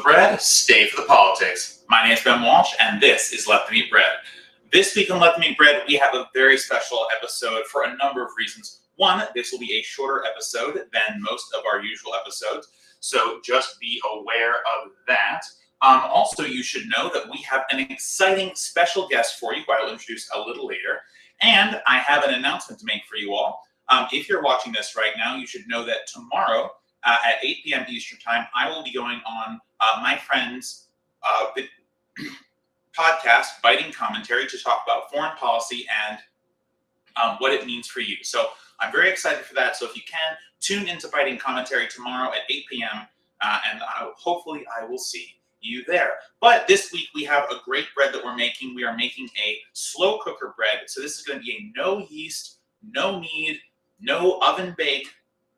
bread, stay for the politics. My name is Ben Walsh, and this is Let Them Eat Bread. This week on Let Them Eat Bread, we have a very special episode for a number of reasons. One, this will be a shorter episode than most of our usual episodes, so just be aware of that. Also, you should know that we have an exciting special guest for you, who I will introduce a little later. And I have an announcement to make for you all. If you're watching this right now, you should know that tomorrow at 8 p.m. Eastern Time, I will be going on my friend's podcast, Biting Commentary, to talk about foreign policy and what it means for you. So I'm very excited for that. So if you can, tune into Biting Commentary tomorrow at 8 p.m. And hopefully I will see you there. But this week we have a great bread that we're making. We are making a slow cooker bread. So this is going to be a no yeast, no knead, no oven bake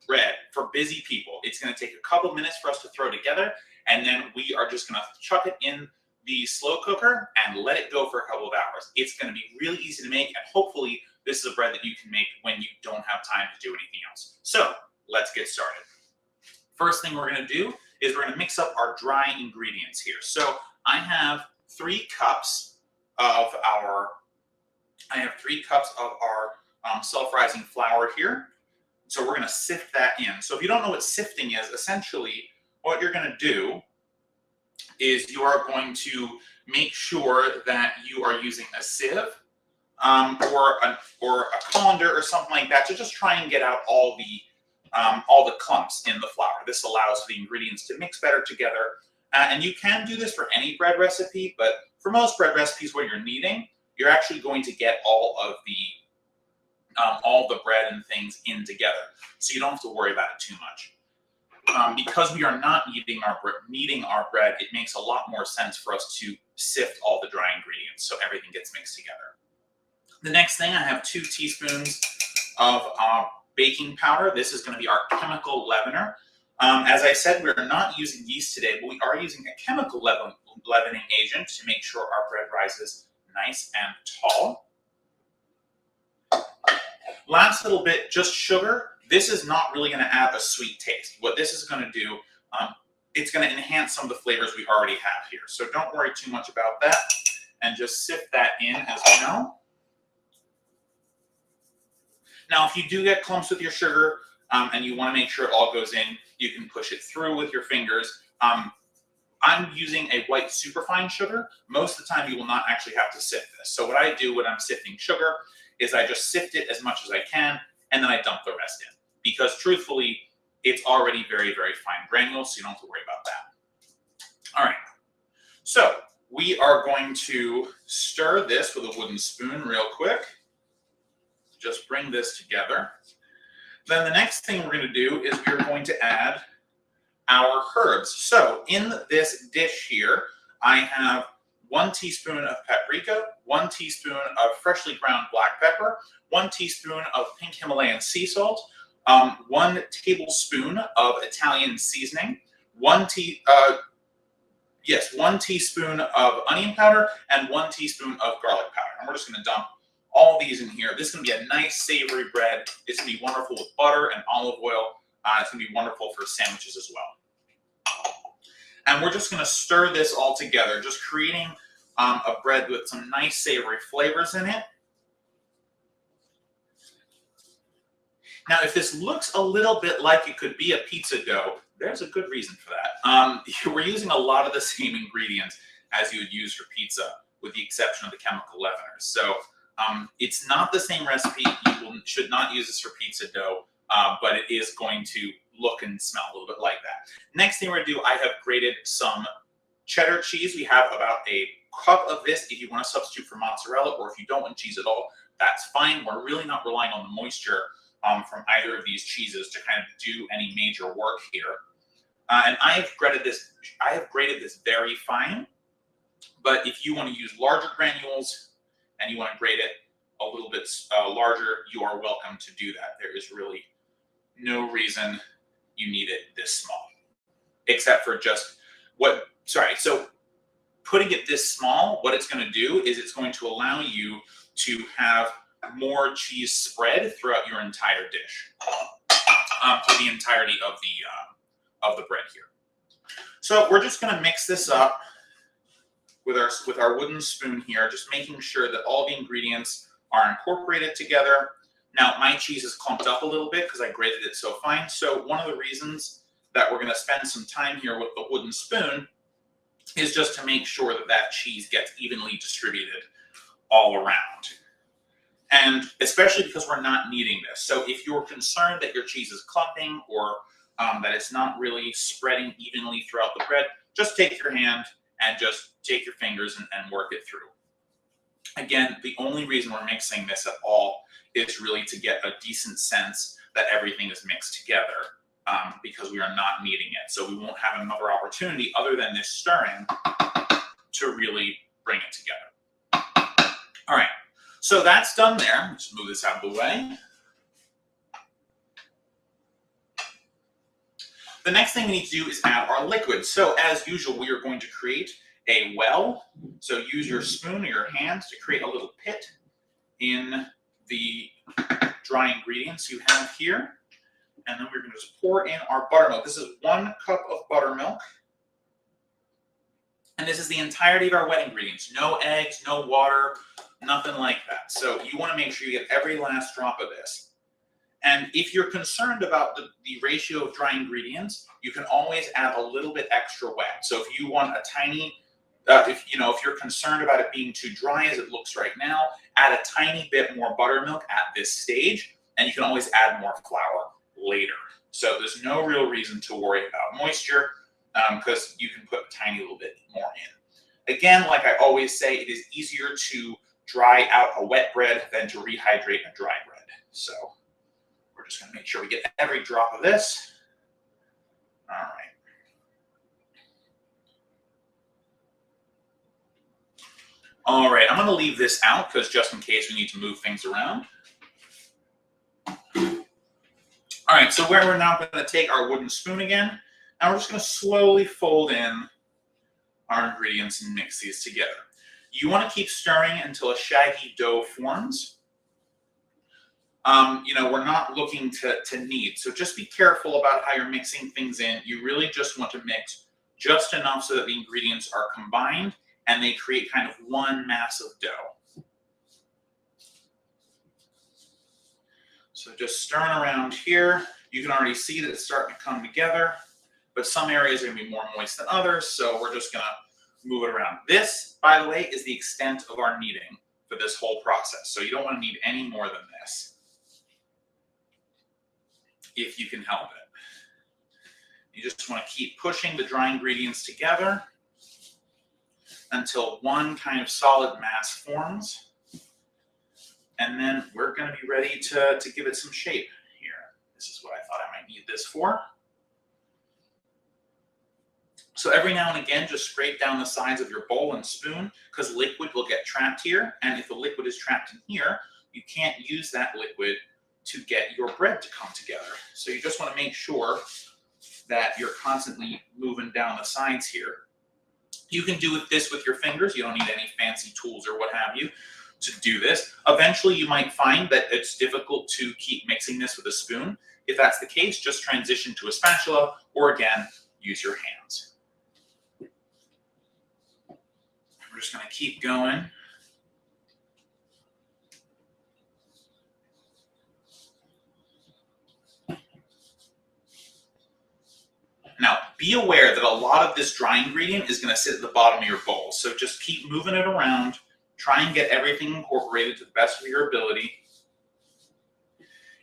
bread for busy people. It's going to take a couple minutes for us to throw together, and then we are just going to chuck it in the slow cooker and let it go for a couple of hours. It's going to be really easy to make, and hopefully this is a bread that you can make when you don't have time to do anything else. So let's get started. First thing we're going to do is we're going to mix up our dry ingredients here. So I have 3 cups of our self-rising flour here. So we're going to sift that in. So if you don't know what sifting is, essentially what you're going to do is you are going to make sure that you are using a sieve or a colander or something like that to just try and get out all the clumps in the flour. This allows the ingredients to mix better together. And you can do this for any bread recipe, but for most bread recipes where you're kneading, you're actually going to get all the bread and things in together, so you don't have to worry about it too much. Because we are not kneading our bread, it makes a lot more sense for us to sift all the dry ingredients so everything gets mixed together. The next thing, I have 2 teaspoons of baking powder. This is going to be our chemical leavener. As I said, we're not using yeast today, but we are using a chemical leavening agent to make sure our bread rises nice and tall. Last little bit, just sugar. This is not really going to add a sweet taste. What this is going to do, it's going to enhance some of the flavors we already have here. So don't worry too much about that, and just sift that in as well. Now, if you do get clumps with your sugar and you want to make sure it all goes in, you can push it through with your fingers. I'm using a white superfine sugar. Most of the time, you will not actually have to sift this. So what I do when I'm sifting sugar is I just sift it as much as I can, and then I dump the rest in. Because truthfully, it's already very, very fine granules, so you don't have to worry about that. All right, so we are going to stir this with a wooden spoon real quick. Just bring this together. Then the next thing we're going to do is we're going to add our herbs. So in this dish here, I have 1 teaspoon of paprika, 1 teaspoon of freshly ground black pepper, 1 teaspoon of pink Himalayan sea salt, 1 tablespoon of Italian seasoning, 1 teaspoon of onion powder, and 1 teaspoon of garlic powder. And we're just going to dump all these in here. This is going to be a nice savory bread. It's going to be wonderful with butter and olive oil. It's going to be wonderful for sandwiches as well. And we're just going to stir this all together, just creating a bread with some nice savory flavors in it. Now, if this looks a little bit like it could be a pizza dough, there's a good reason for that. We're using a lot of the same ingredients as you would use for pizza, with the exception of the chemical leaveners. So it's not the same recipe. You should not use this for pizza dough, but it is going to look and smell a little bit like that. Next thing we're going to do, I have grated some cheddar cheese. We have about a cup of this if you want to substitute for mozzarella, or if you don't want cheese at all, that's fine. We're really not relying on the moisture from either of these cheeses to kind of do any major work here. And I have grated this very fine, but if you want to use larger granules and you want to grate it a little bit larger, you are welcome to do that. There is really no reason you need it this small, except for just so putting it this small, what it's going to do is it's going to allow you to have more cheese spread throughout your entire dish, for the entirety of the bread here. So we're just going to mix this up with our wooden spoon here, just making sure that all the ingredients are incorporated together. Now, my cheese is clumped up a little bit because I grated it so fine. So one of the reasons that we're going to spend some time here with the wooden spoon is just to make sure that that cheese gets evenly distributed all around. And especially because we're not kneading this. So if you're concerned that your cheese is clumping or that it's not really spreading evenly throughout the bread, just take your hand and just take your fingers and work it through. Again, the only reason we're mixing this at all is really to get a decent sense that everything is mixed together, because we are not kneading it. So we won't have another opportunity other than this stirring to really bring it together. All right, so that's done there. Let's move this out of the way. The next thing we need to do is add our liquid. So as usual, we are going to create a well. So use your spoon or your hands to create a little pit in the dry ingredients you have here. And then we're going to just pour in our buttermilk. This is 1 cup of buttermilk. And this is the entirety of our wet ingredients. No eggs, no water, nothing like that. So you want to make sure you get every last drop of this. And if you're concerned about the ratio of dry ingredients, you can always add a little bit extra wet. So if you want a tiny, if you're concerned about it being too dry as it looks right now, add a tiny bit more buttermilk at this stage, and you can always add more flour later. So there's no real reason to worry about moisture, because you can put a tiny little bit more in. Again, like I always say, it is easier to dry out a wet bread than to rehydrate a dry bread. So we're just going to make sure we get every drop of this. All right. All right, I'm going to leave this out because just in case we need to move things around. All right, so we're now going to take our wooden spoon again, and we're just going to slowly fold in our ingredients and mix these together. You want to keep stirring until a shaggy dough forms. We're not looking to knead, so just be careful about how you're mixing things in. You really just want to mix just enough so that the ingredients are combined and they create kind of one mass of dough. So just stirring around here. You can already see that it's starting to come together, but some areas are going to be more moist than others, so we're just going to move it around. This, by the way, is the extent of our kneading for this whole process, so you don't want to knead any more than this, if you can help it. You just want to keep pushing the dry ingredients together until one kind of solid mass forms. And then we're going to be ready to give it some shape here. This is what I thought I might need this for. So every now and again, just scrape down the sides of your bowl and spoon, because liquid will get trapped here. And if the liquid is trapped in here, you can't use that liquid to get your bread to come together. So you just want to make sure that you're constantly moving down the sides here. You can do this with your fingers. You don't need any fancy tools or what have you to do this. Eventually, you might find that it's difficult to keep mixing this with a spoon. If that's the case, just transition to a spatula, or again, use your hands. We're just going to keep going. Now, be aware that a lot of this dry ingredient is going to sit at the bottom of your bowl. So just keep moving it around. Try and get everything incorporated to the best of your ability.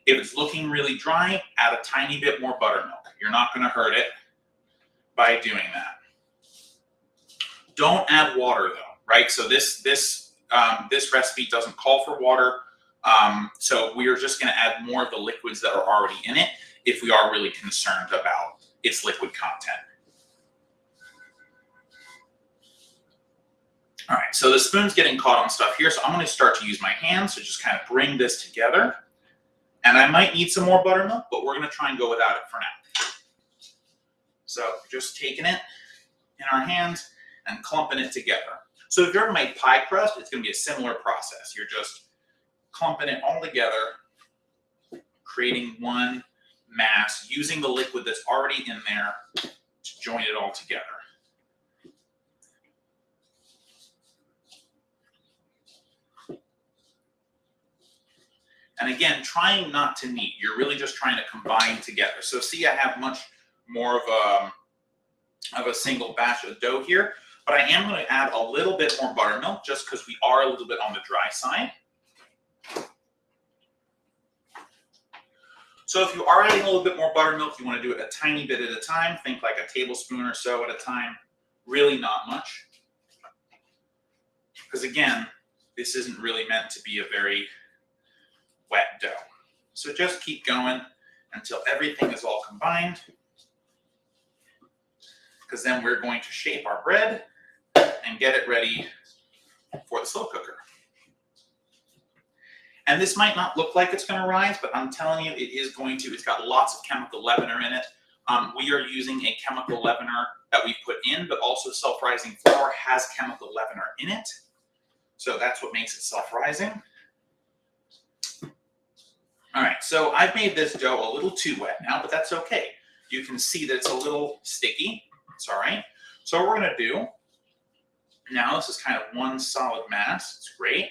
If it's looking really dry, add a tiny bit more buttermilk. You're not going to hurt it by doing that. Don't add water though, right? So this recipe doesn't call for water. So we are just going to add more of the liquids that are already in it if we are really concerned about its liquid content. All right, so the spoon's getting caught on stuff here, so I'm going to start to use my hands to just kind of bring this together. And I might need some more buttermilk, but we're going to try and go without it for now. So just taking it in our hands and clumping it together. So if you've ever made pie crust, it's going to be a similar process. You're just clumping it all together, creating one mass, using the liquid that's already in there to join it all together. And again, trying not to knead. You're really just trying to combine together. So see, I have much more of a single batch of dough here, but I am going to add a little bit more buttermilk just because we are a little bit on the dry side. So if you are adding a little bit more buttermilk, you want to do it a tiny bit at a time. Think like a tablespoon or so at a time. Really not much. Because again, this isn't really meant to be a very wet dough. So just keep going until everything is all combined. Because then we're going to shape our bread and get it ready for the slow cooker. And this might not look like it's going to rise, but I'm telling you, it is going to. It's got lots of chemical leavener in it. We are using a chemical leavener that we put in, but also self-rising flour has chemical leavener in it. So that's what makes it self-rising. All right, so I've made this dough a little too wet now, but that's okay. You can see that it's a little sticky. It's all right. So what we're going to do now, this is kind of one solid mass. It's great.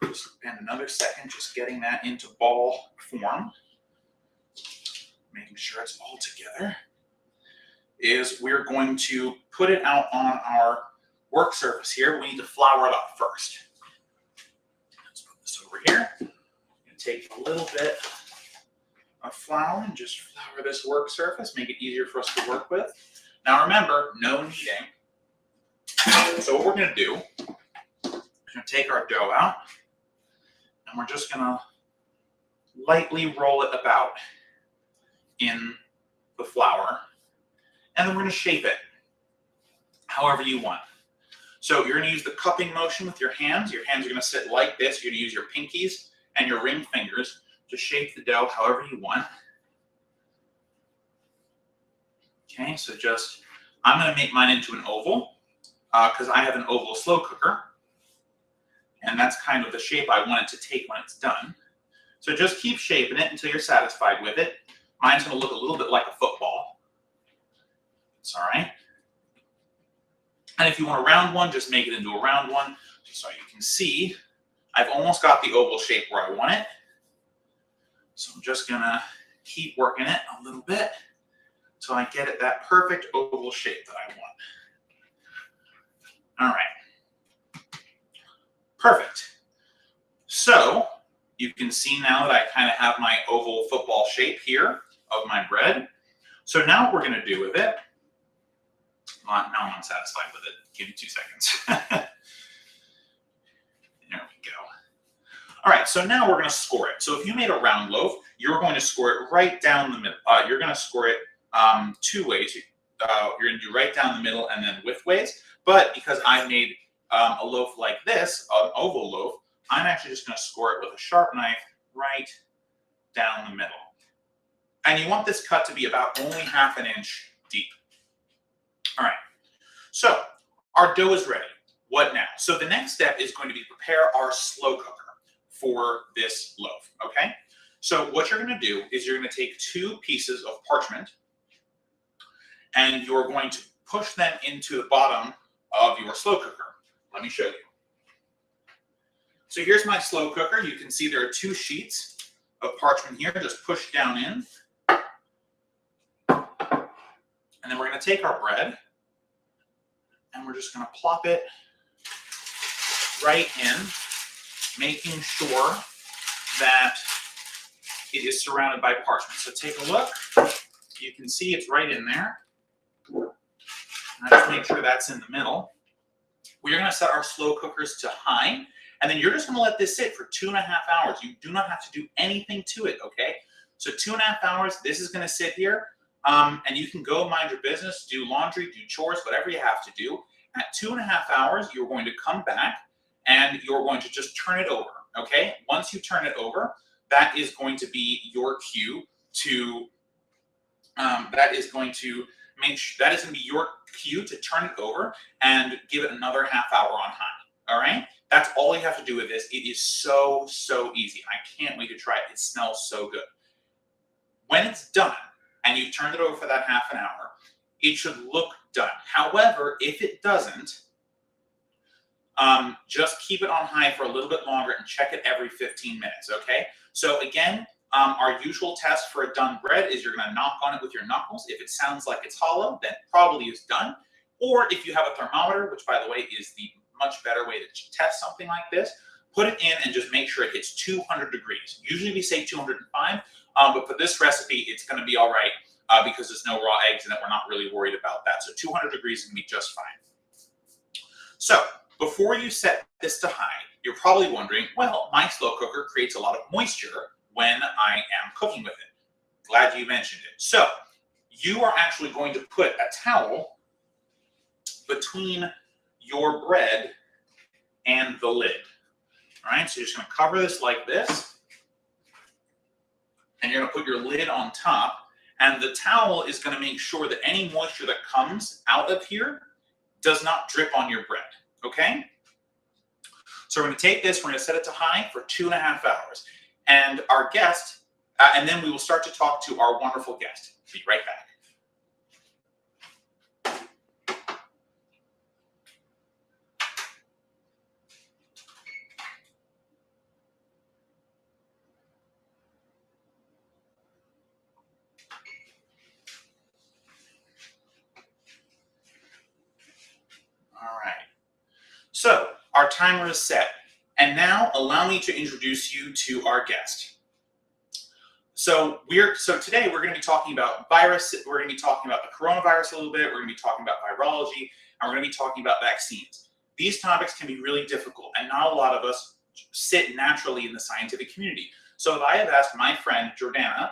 Just spend another second just getting that into ball form. Making sure it's all together. Is we're going to put it out on our work surface here. We need to flour it up first. Let's put this over here. Take a little bit of flour and just flour this work surface, make it easier for us to work with. Now remember, no kneading. So what we're going to do, we're going to take our dough out, and we're just going to lightly roll it about in the flour, and then we're going to shape it however you want. So you're going to use the cupping motion with your hands. Your hands are going to sit like this. You're going to use your pinkies and your ring fingers to shape the dough however you want. Okay, so just, I'm going to make mine into an oval because I have an oval slow cooker. And that's kind of the shape I want it to take when it's done. So just keep shaping it until you're satisfied with it. Mine's going to look a little bit like a football. It's all right. And if you want a round one, just make it into a round one. So you can see I've almost got the oval shape where I want it. So I'm just going to keep working it a little bit until I get it that perfect oval shape that I want. All right. Perfect. So you can see now that I kind of have my oval football shape here of my bread. So now what we're going to do with it, well, now I'm unsatisfied with it. Give me 2 seconds. There we go. All right, so now we're going to score it. So if you made a round loaf, you're going to score it right down the middle. You're going to score it 2 ways. You're going to do right down the middle and then widthways. But because I made a loaf like this, an oval loaf, I'm actually just going to score it with a sharp knife right down the middle. And you want this cut to be about only ½ an inch deep. All right, so our dough is ready. What now? So the next step is going to be prepare our slow cooker for this loaf, okay? So what you're going to do is you're going to take 2 pieces of parchment and you're going to push them into the bottom of your slow cooker. Let me show you. So here's my slow cooker. You can see there are 2 sheets of parchment here. Just push down in. And then we're going to take our bread and we're just going to plop it right in, making sure that it is surrounded by parchment. So take a look. You can see it's right in there. And just make sure that's in the middle. We're going to set our slow cookers to high, and then you're just going to let this sit for 2.5 hours. You do not have to do anything to it, okay? So 2.5 hours, this is going to sit here, and you can go mind your business, do laundry, do chores, whatever you have to do. At 2.5 hours, you're going to come back, and you're going to just turn it over, okay? Once you turn it over, that is going to be your cue to, that is going to be your cue to turn it over and give it another ½ hour on high, all right? That's all you have to do with this. It is so, so easy. I can't wait to try it. It smells so good. When it's done and you've turned it over for that ½ an hour, it should look done. However, if it doesn't, just keep it on high for a little bit longer and check it every 15 minutes, okay? So again, our usual test for a done bread is you're gonna knock on it with your knuckles. If it sounds like it's hollow, then probably is done. Or if you have a thermometer, which by the way is the much better way to test something like this, put it in and just make sure it hits 200 degrees. Usually we say 205, but for this recipe, it's gonna be all right because there's no raw eggs in it. We're not really worried about that. So 200 degrees is gonna be just fine. So before you set this to high, you're probably wondering, well, my slow cooker creates a lot of moisture when I am cooking with it. Glad you mentioned it. So you are actually going to put a towel between your bread and the lid. All right, so you're just gonna cover this like this, and you're gonna put your lid on top, and the towel is gonna make sure that any moisture that comes out of here does not drip on your bread, okay? So we're gonna take this, we're gonna set it to high for 2.5 hours. And our guest, and then we will start to talk to our wonderful guest. Be right back. All right. So our timer is set. And now allow me to introduce you to our guest. So today we're going to be talking about virus. We're going to be talking about the coronavirus a little bit. We're going to be talking about virology, and we're going to be talking about vaccines. These topics can be really difficult, and not a lot of us sit naturally in the scientific community. So I have asked my friend Jordana,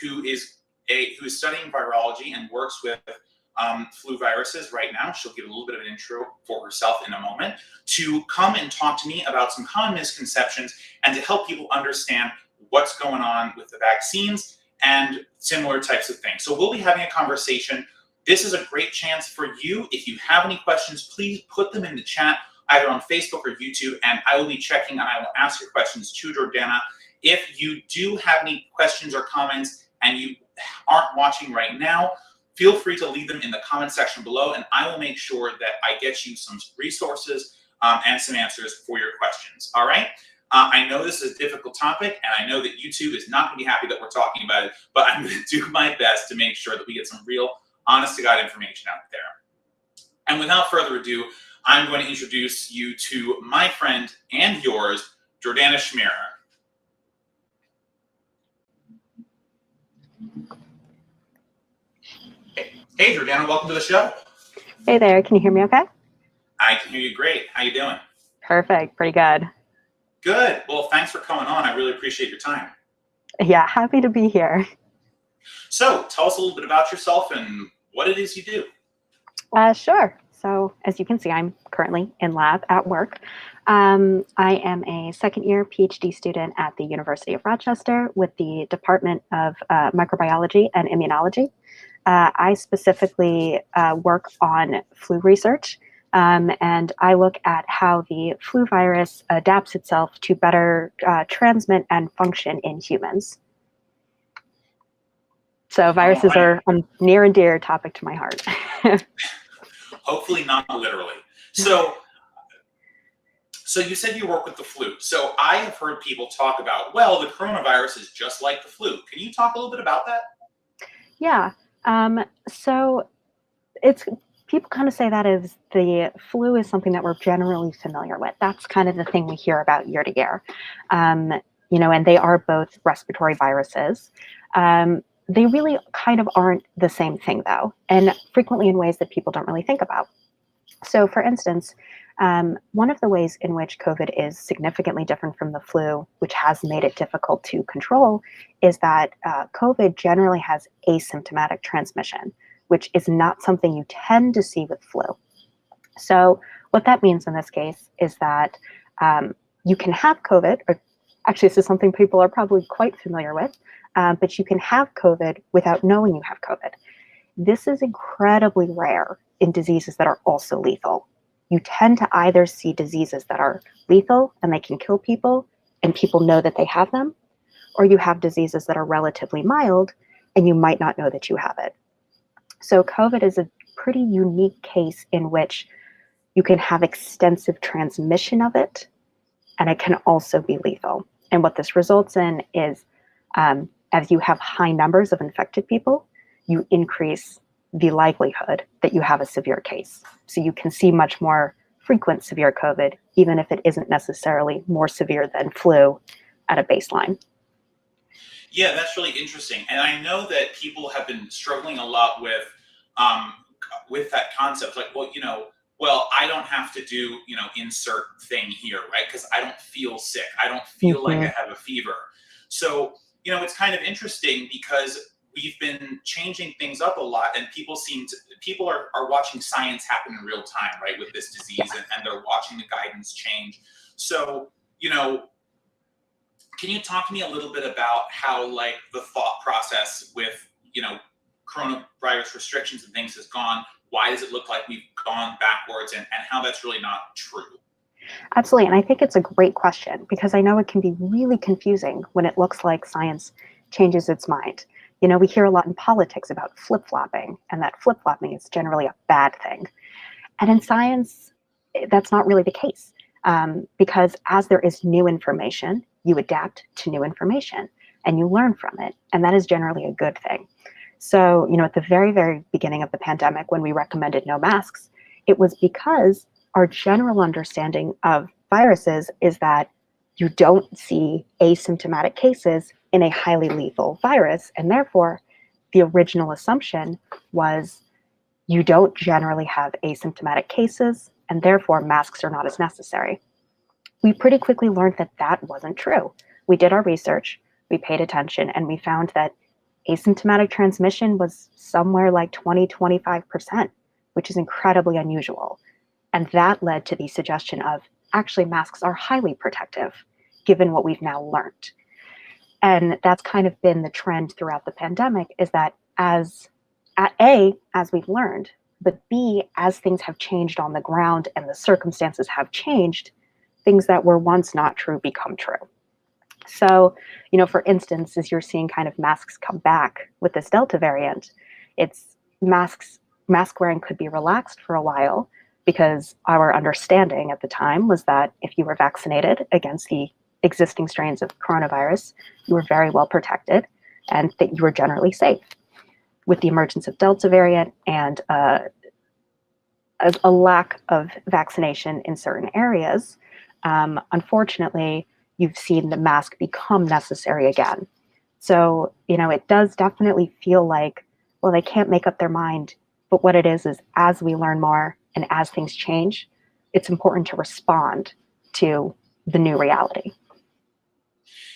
who is studying virology and works with flu viruses right now. She'll give a little bit of an intro for herself in a moment, to come and talk to me about some common misconceptions and to help people understand what's going on with the vaccines and similar types of things. So we'll be having a conversation. This is a great chance for you. If you have any questions, please put them in the chat, either on Facebook or YouTube, and I will be checking and I will ask your questions to Jordana. If you do have any questions or comments and you aren't watching right now, feel free to leave them in the comment section below, and I will make sure that I get you some resources and some answers for your questions. All right? I know this is a difficult topic, and I know that YouTube is not going to be happy that we're talking about it, but I'm going to do my best to make sure that we get some real, honest-to-God information out there. And without further ado, I'm going to introduce you to my friend and yours, Jordana Schmierer. Hey, Jordana, welcome to the show. Hey there, can you hear me okay? I can hear you great. How you doing? Perfect, pretty good. Good. Well, thanks for coming on. I really appreciate your time. Yeah, happy to be here. So tell us a little bit about yourself and what it is you do. Sure. So as you can see, I'm currently in lab at work. I am a second-year PhD student at the University of Rochester with the Department of Microbiology and Immunology. I specifically work on flu research, and I look at how the flu virus adapts itself to better transmit and function in humans. So viruses are a near and dear topic to my heart. Hopefully not literally. So you said you work with the flu. So I have heard people talk about, well, the coronavirus is just like the flu. Can you talk a little bit about that? Yeah. So people kind of say that is the flu is something that we're generally familiar with. That's kind of the thing we hear about year to year. And they are both respiratory viruses. They really kind of aren't the same thing though, and frequently in ways that people don't really think about. So for instance, one of the ways in which COVID is significantly different from the flu, which has made it difficult to control, is that COVID generally has asymptomatic transmission, which is not something you tend to see with flu. So what that means in this case is that you can have COVID, or actually this is something people are probably quite familiar with, but you can have COVID without knowing you have COVID. This is incredibly rare in diseases that are also lethal. You tend to either see diseases that are lethal and they can kill people and people know that they have them, or you have diseases that are relatively mild and you might not know that you have it. So COVID is a pretty unique case in which you can have extensive transmission of it, and it can also be lethal. And what this results in is, as you have high numbers of infected people, you increase the likelihood that you have a severe case. So you can see much more frequent severe COVID, even if it isn't necessarily more severe than flu at a baseline. Yeah, that's really interesting. And I know that people have been struggling a lot with that concept. Like, well, well, I don't have to do, insert thing here, right? Because I don't feel sick. I don't feel like I have a fever. So, it's kind of interesting because we've been changing things up a lot, and people are watching science happen in real time, right, with this disease, and they're watching the guidance change. So, can you talk to me a little bit about how, like, the thought process with, coronavirus restrictions and things has gone? Why does it look like we've gone backwards, and how that's really not true? Absolutely. And I think it's a great question, because I know it can be really confusing when it looks like science changes its mind. We hear a lot in politics about flip-flopping, and that flip-flopping is generally a bad thing. And in science, that's not really the case, because as there is new information, you adapt to new information and you learn from it. And that is generally a good thing. So, at the very, very beginning of the pandemic, when we recommended no masks, it was because our general understanding of viruses is that you don't see asymptomatic cases in a highly lethal virus. And therefore, the original assumption was you don't generally have asymptomatic cases, and therefore masks are not as necessary. We pretty quickly learned that that wasn't true. We did our research, we paid attention, and we found that asymptomatic transmission was somewhere like 20-25%, which is incredibly unusual. And that led to the suggestion of actually masks are highly protective, given what we've now learned. And that's kind of been the trend throughout the pandemic, is that as we've learned, but B, as things have changed on the ground and the circumstances have changed, things that were once not true become true. So, for instance, as you're seeing kind of masks come back with this Delta variant, mask wearing could be relaxed for a while, because our understanding at the time was that if you were vaccinated against the existing strains of coronavirus, you were very well protected and that you were generally safe. With the emergence of Delta variant and a lack of vaccination in certain areas, unfortunately, you've seen the mask become necessary again. So, it does definitely feel like, well, they can't make up their mind. But what it is as we learn more and as things change, it's important to respond to the new reality.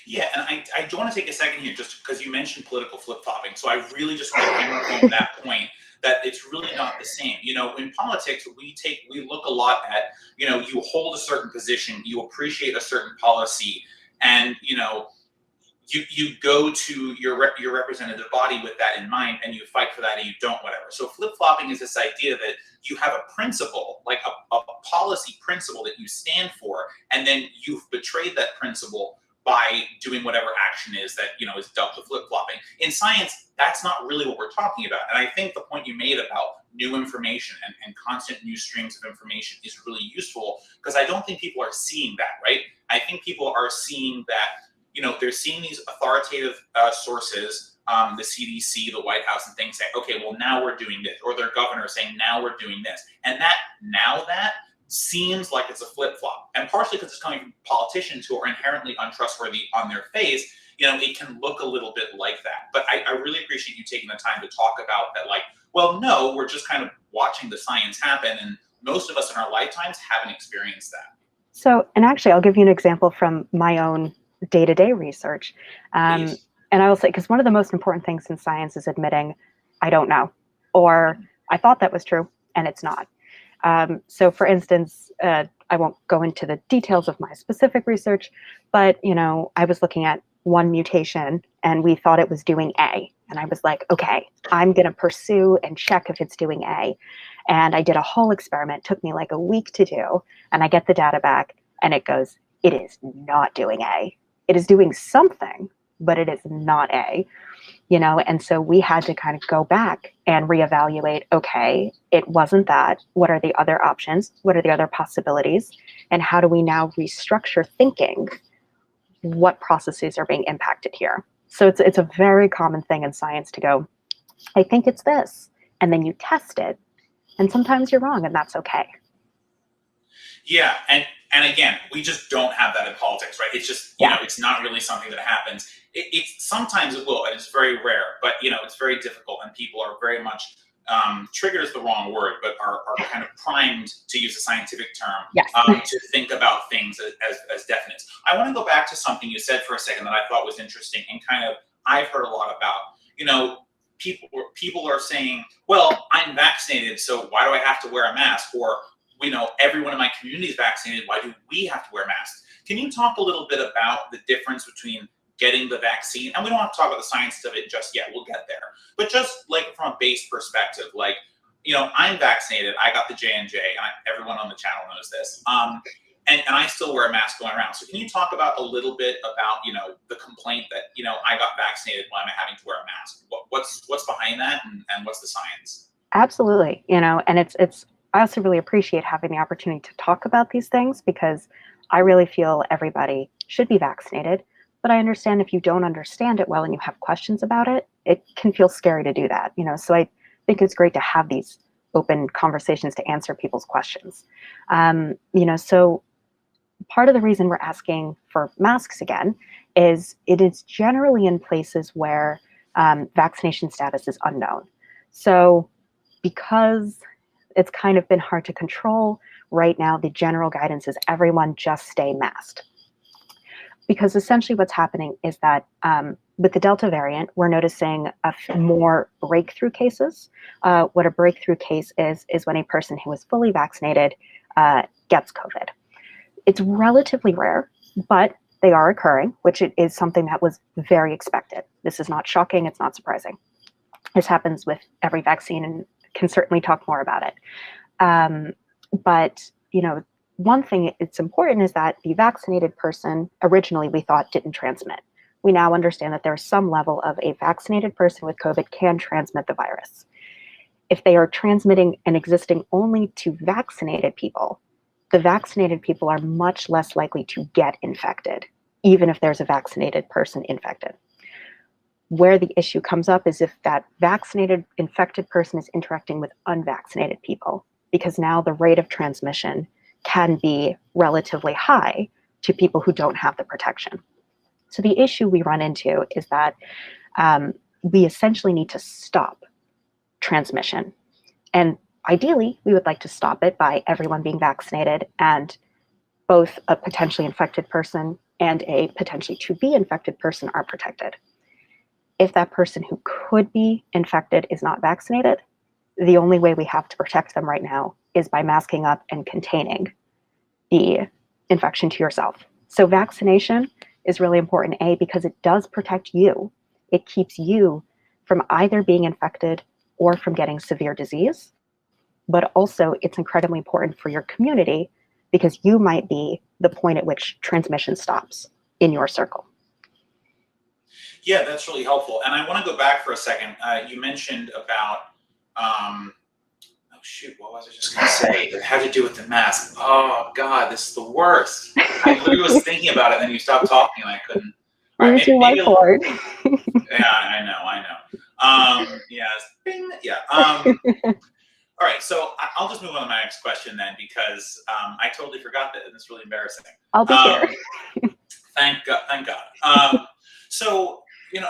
Yeah, and I do want to take a second here, just because you mentioned political flip-flopping. So I really just want to hammer home that point, that it's really not the same. In politics, we look a lot at, you hold a certain position, you appreciate a certain policy, and you go to your representative body with that in mind, and you fight for that, and you don't, whatever. So flip-flopping is this idea that you have a principle, like a policy principle that you stand for, and then you've betrayed that principle by doing whatever action is that is dubbed the flip-flopping. In science, that's not really what we're talking about. And I think the point you made about new information and constant new streams of information is really useful, because I don't think people are seeing that, right? I think people are seeing that, they're seeing these authoritative sources, the CDC, the White House, and things say, okay, well, now we're doing this, or their governor saying, now we're doing this. And that seems like it's a flip-flop. And partially because it's coming from politicians who are inherently untrustworthy on their face, it can look a little bit like that. But I really appreciate you taking the time to talk about that, like, well, no, we're just kind of watching the science happen, and most of us in our lifetimes haven't experienced that. So, and actually, I'll give you an example from my own day-to-day research. And I will say, because one of the most important things in science is admitting, I don't know, or I thought that was true, and it's not. So for instance, I won't go into the details of my specific research, but, I was looking at one mutation and we thought it was doing A. And I was like, okay, I'm going to pursue and check if it's doing A. And I did a whole experiment, took me like a week to do, and I get the data back and it goes, it is not doing A. It is doing something, but it is not A. And so we had to kind of go back and reevaluate, okay, it wasn't that. What are the other options? What are the other possibilities? And how do we now restructure thinking what processes are being impacted here? So it's a very common thing in science to go, I think it's this. And then you test it. And sometimes you're wrong, and that's okay. Yeah, and again, we just don't have that in politics, right? It's just, it's not really something that happens. It's sometimes it will, and it's very rare, but it's very difficult, and people are very much triggered is the wrong word, but are kind of primed, to use a scientific term, Yes. To think about things as definites. I want to go back to something you said for a second that I thought was interesting, and kind of I've heard a lot about. People are saying, well, I'm vaccinated, so why do I have to wear a mask? Or everyone in my community is vaccinated, why do we have to wear masks? Can you talk a little bit about the difference between getting the vaccine, and we don't have to talk about the science of it just yet, we'll get there, but just like from a base perspective, like, I'm vaccinated, I got the J&J, and everyone on the channel knows this, and I still wear a mask going around. So can you talk about a little bit about, the complaint that, I got vaccinated, why am I having to wear a mask? What's behind that, and what's the science? Absolutely. And it's I also really appreciate having the opportunity to talk about these things, because I really feel everybody should be vaccinated. But I understand if you don't understand it well and you have questions about it, it can feel scary to do that. So I think it's great to have these open conversations to answer people's questions. So part of the reason we're asking for masks again is it is generally in places where vaccination status is unknown. So because it's kind of been hard to control, right now the general guidance is everyone just stay masked. Because essentially what's happening is that with the Delta variant, we're noticing more breakthrough cases. What a breakthrough case is when a person who is fully vaccinated gets COVID. It's relatively rare, but they are occurring, which is something that was very expected. This is not shocking, it's not surprising. This happens with every vaccine, and can certainly talk more about it. But one thing it's important is that the vaccinated person originally we thought didn't transmit. We now understand that there's some level of a vaccinated person with COVID can transmit the virus. If they are transmitting and existing only to vaccinated people, the vaccinated people are much less likely to get infected, even if there's a vaccinated person infected. Where the issue comes up is if that vaccinated infected person is interacting with unvaccinated people, because now the rate of transmission can be relatively high to people who don't have the protection. So the issue we run into is that we essentially need to stop transmission. And ideally, we would like to stop it by everyone being vaccinated, and both a potentially infected person and a potentially to be infected person are protected. If that person who could be infected is not vaccinated, the only way we have to protect them right now is by masking up and containing the infection to yourself. So vaccination is really important, A, because it does protect you. It keeps you from either being infected or from getting severe disease. But also it's incredibly important for your community, because you might be the point at which transmission stops in your circle. Yeah, that's really helpful. And I want to go back for a second. You mentioned about, oh shoot, what was I just going to say? It had to do with the mask. Oh God, this is the worst. I literally was thinking about it, and then you stopped talking, and I couldn't. All right, maybe yeah, I know. Yes. Bing. Yeah. All right, so I'll just move on to my next question then, because I totally forgot that, and it's really embarrassing. I'll be here. Thank God. Thank God. So,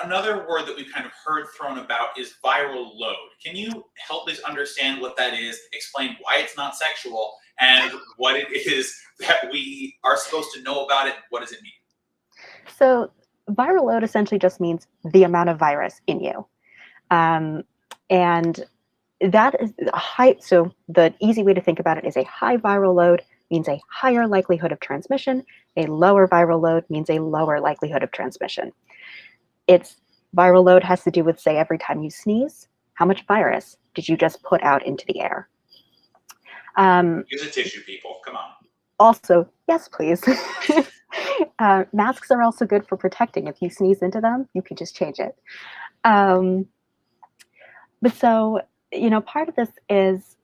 another word that we've kind of heard thrown about is viral load. Can you help us understand what that is, explain why it's not sexual, and what it is that we are supposed to know about it? What does it mean? So viral load essentially just means the amount of virus in you. And that is a high, so the easy way to think about it is a high viral load means a higher likelihood of transmission. A lower viral load means a lower likelihood of transmission. It's viral load has to do with, say, every time you sneeze, how much virus did you just put out into the air? Use a tissue, people. Come on. Also, yes, please. Masks are also good for protecting. If you sneeze into them, you can just change it. But so, part of this is,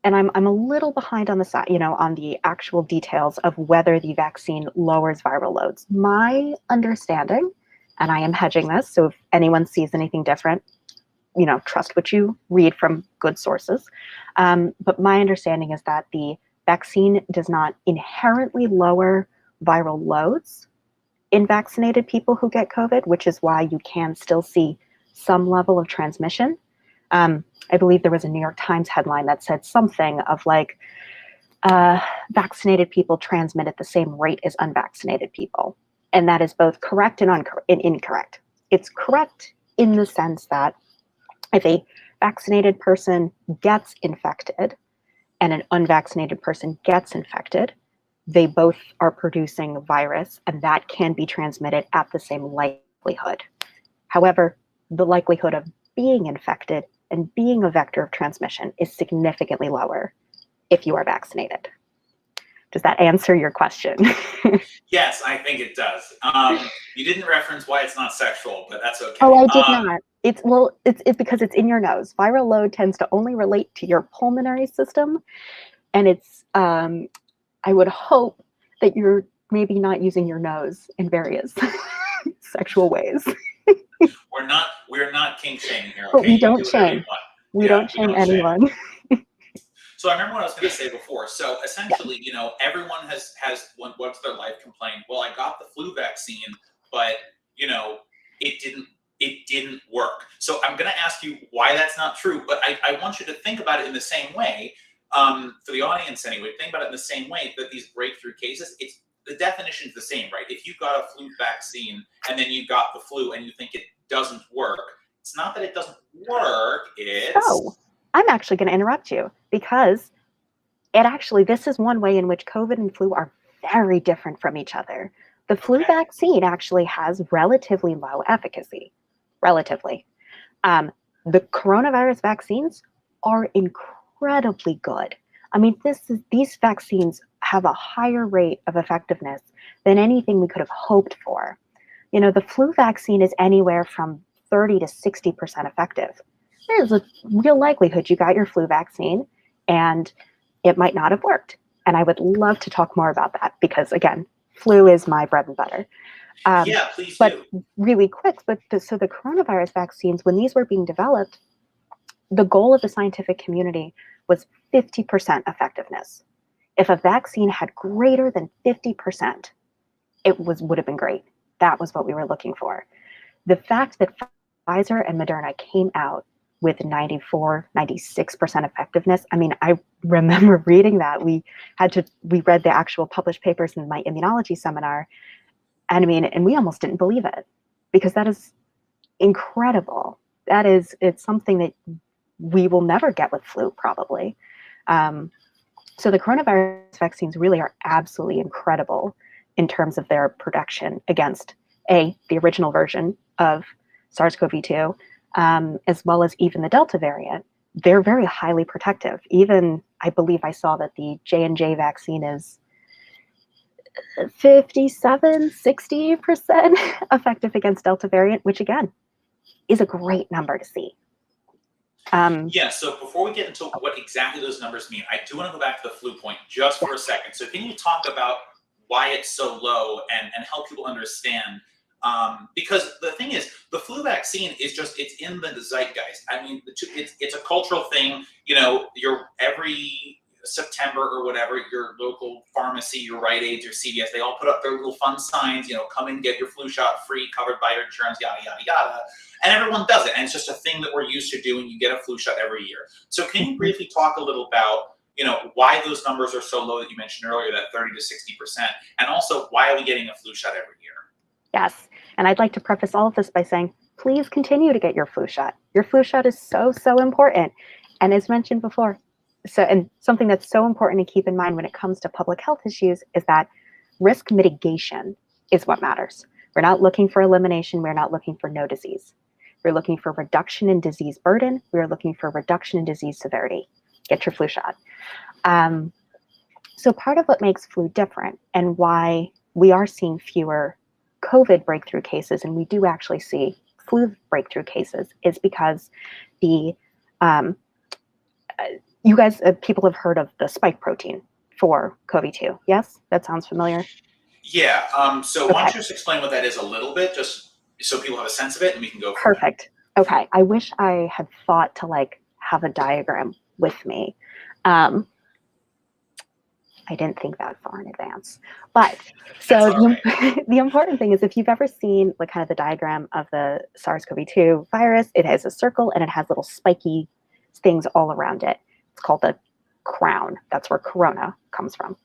and I'm a little behind on the side, on the actual details of whether the vaccine lowers viral loads. My understanding, and I am hedging this, so if anyone sees anything different, trust what you read from good sources. But my understanding is that the vaccine does not inherently lower viral loads in vaccinated people who get COVID, which is why you can still see some level of transmission. I believe there was a New York Times headline that said something of like, vaccinated people transmit at the same rate as unvaccinated people. And that is both correct and incorrect. It's correct in the sense that if a vaccinated person gets infected and an unvaccinated person gets infected, they both are producing virus, and that can be transmitted at the same likelihood. However, the likelihood of being infected and being a vector of transmission is significantly lower if you are vaccinated. Does that answer your question? Yes, I think it does. You didn't reference why it's not sexual, but that's okay. Oh, I did not. It's because it's in your nose. Viral load tends to only relate to your pulmonary system, and it's I would hope that you're maybe not using your nose in various sexual ways. We're not kink shaming here, okay? But we don't shame. We don't We shame don't shame. anyone. So I remember what I was going to say before. So essentially, everyone has what's their life complained. Well, I got the flu vaccine, but it didn't work. So I'm going to ask you why that's not true. But I want you to think about it in the same way. For the audience anyway, think about it in the same way that these breakthrough cases, the definition is the same, right? If you got a flu vaccine and then you got the flu and you think it doesn't work, it's not that it doesn't work, it's... So, I'm actually going to interrupt you because this is one way in which COVID and flu are very different from each other. The flu vaccine actually has relatively low efficacy, relatively. The coronavirus vaccines are incredibly good. I mean, these vaccines have a higher rate of effectiveness than anything we could have hoped for. The flu vaccine is anywhere from 30 to 60% effective. There's a real likelihood you got your flu vaccine and it might not have worked. And I would love to talk more about that because, again, flu is my bread and butter. Yeah, please do. Really quick, so the coronavirus vaccines, when these were being developed, the goal of the scientific community was 50% effectiveness. If a vaccine had greater than 50%, would have been great. That was what we were looking for. The fact that Pfizer and Moderna came out with 94, 96% effectiveness. I mean, I remember reading that. We read the actual published papers in my immunology seminar. And we almost didn't believe it because that is incredible. It's something that we will never get with flu probably. So the coronavirus vaccines really are absolutely incredible in terms of their protection against the original version of SARS-CoV-2, as well as even the Delta variant. They're very highly protective. Even, I believe I saw that the J&J vaccine is 57, 60% effective against Delta variant, which again, is a great number to see. So before we get into what exactly those numbers mean, I do want to go back to the flu point just for a second. So can you talk about why it's so low and help people understand? Because the thing is, the flu vaccine is it's in the zeitgeist. I mean, it's a cultural thing. Your every September or whatever, your local pharmacy, your Rite Aids, your CVS, they all put up their little fun signs, come and get your flu shot free, covered by your insurance, yada, yada, yada. And everyone does it. And it's just a thing that we're used to doing. You get a flu shot every year. So can you briefly talk a little about, why those numbers are so low that you mentioned earlier, that 30 to 60%, and also why are we getting a flu shot every year? Yes. And I'd like to preface all of this by saying, please continue to get your flu shot. Your flu shot is so, so important. And as mentioned before, and something that's so important to keep in mind when it comes to public health issues is that risk mitigation is what matters. We're not looking for elimination. We're not looking for no disease. We're looking for reduction in disease burden. We're looking for reduction in disease severity. Get your flu shot. So part of what makes flu different and why we are seeing fewer COVID breakthrough cases, and we do actually see flu breakthrough cases is because the you guys, people have heard of the spike protein for COVID-2. Yes, that sounds familiar. Yeah. So why don't you just explain what that is a little bit, just so people have a sense of it, and we can go from Perfect. Okay. I wish I had thought to like have a diagram with me. I didn't think that far in advance. But so the important thing is if you've ever seen like kind of the diagram of the SARS-CoV-2 virus, it has a circle and it has little spiky things all around it. It's called the crown. That's where corona comes from.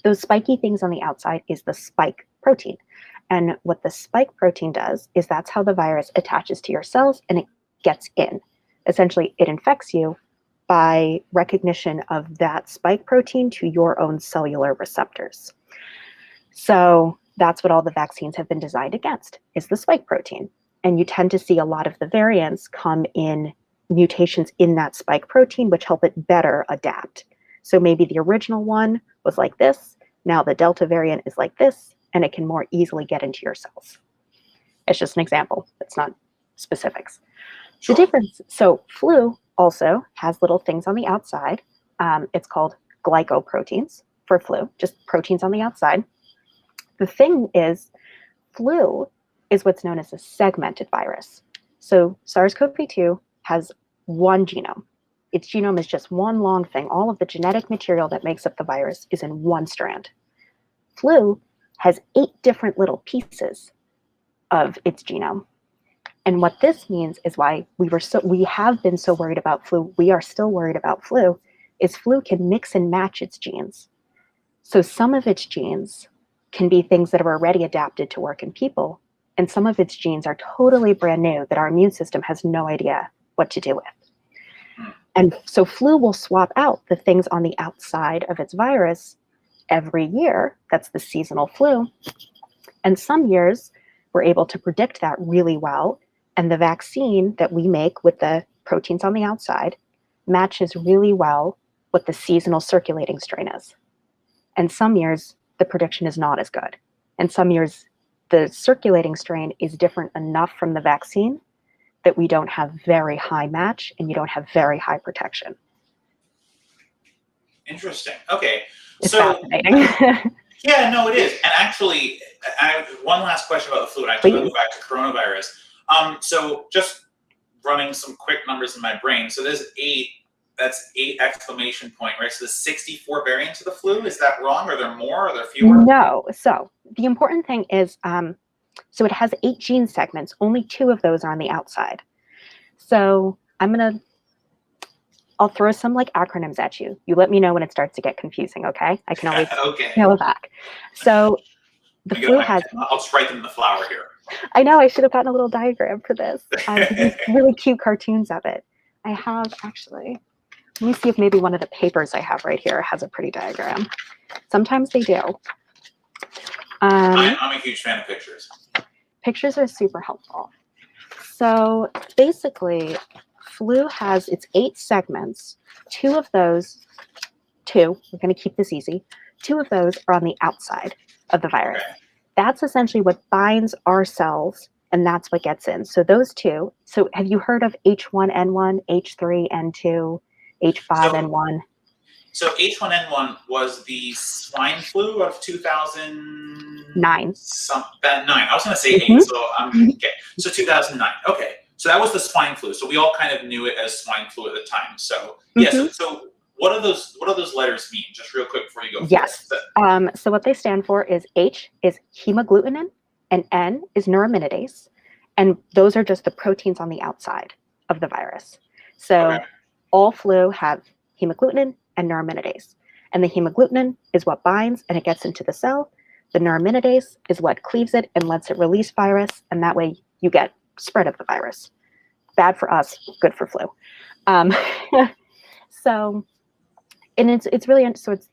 Those spiky things on the outside is the spike protein. And what the spike protein does is that's how the virus attaches to your cells and it gets in. Essentially, it infects you by recognition of that spike protein to your own cellular receptors. So that's what all the vaccines have been designed against, is the spike protein. And you tend to see a lot of the variants come in mutations in that spike protein, which help it better adapt. So maybe the original one was like this, now the Delta variant is like this, and it can more easily get into your cells. It's just an example, it's not specifics. Sure. The difference, so flu also has little things on the outside. It's called glycoproteins for flu, just proteins on the outside. The thing is, flu is what's known as a segmented virus. So SARS-CoV-2 has one genome. Its genome is just one long thing. All of the genetic material that makes up the virus is in one strand. Flu has 8 different little pieces of its genome. And what this means is why we have been so worried about flu, we are still worried about flu, is flu can mix and match its genes. So some of its genes can be things that are already adapted to work in people, and some of its genes are totally brand new that our immune system has no idea what to do with. And so flu will swap out the things on the outside of its virus every year. That's the seasonal flu. And some years we're able to predict that really well. And the vaccine that we make with the proteins on the outside matches really well what the seasonal circulating strain is. And some years the prediction is not as good. And some years the circulating strain is different enough from the vaccine that we don't have very high match and you don't have very high protection. Interesting. Okay. It's fascinating. Yeah, no, it is. And actually, I have one last question about the flu, and I have to go back to coronavirus. So just running some quick numbers in my brain. So there's 8, that's 8 exclamation point, right? So there's 64 variants of the flu. Is that wrong? Are there more? Are there fewer? No. So the important thing is, so it has 8 gene segments. Only 2 of those are on the outside. So I'll throw some like acronyms at you. You let me know when it starts to get confusing, okay? I can always scale it back. So the flu has... I'll just write them in the flower here. I know, I should have gotten a little diagram for this. These really cute cartoons of it. I have actually, let me see if maybe one of the papers I have right here has a pretty diagram. Sometimes they do. I'm a huge fan of pictures. Pictures are super helpful. So basically, flu has its 8 segments. 2 of those, we're going to keep this easy, 2 of those are on the outside of the virus. Okay. That's essentially what binds our cells, and that's what gets in. So those 2, so have you heard of H1N1, H3N2, H5N1? So H1N1 was the swine flu of 2009. 9. I was going to say 8, so okay. So 2009. Okay. So that was the swine flu. So we all kind of knew it as swine flu at the time. So yeah. So what do those letters mean? Just real quick before you go. Yes. So what they stand for is H is hemagglutinin and N is neuraminidase, and those are just the proteins on the outside of the virus. So all flu have hemagglutinin and neuraminidase, and the hemagglutinin is what binds and it gets into the cell. The neuraminidase is what cleaves it and lets it release virus, and that way you get spread of the virus. Bad for us, good for flu. So, and it's really, so it's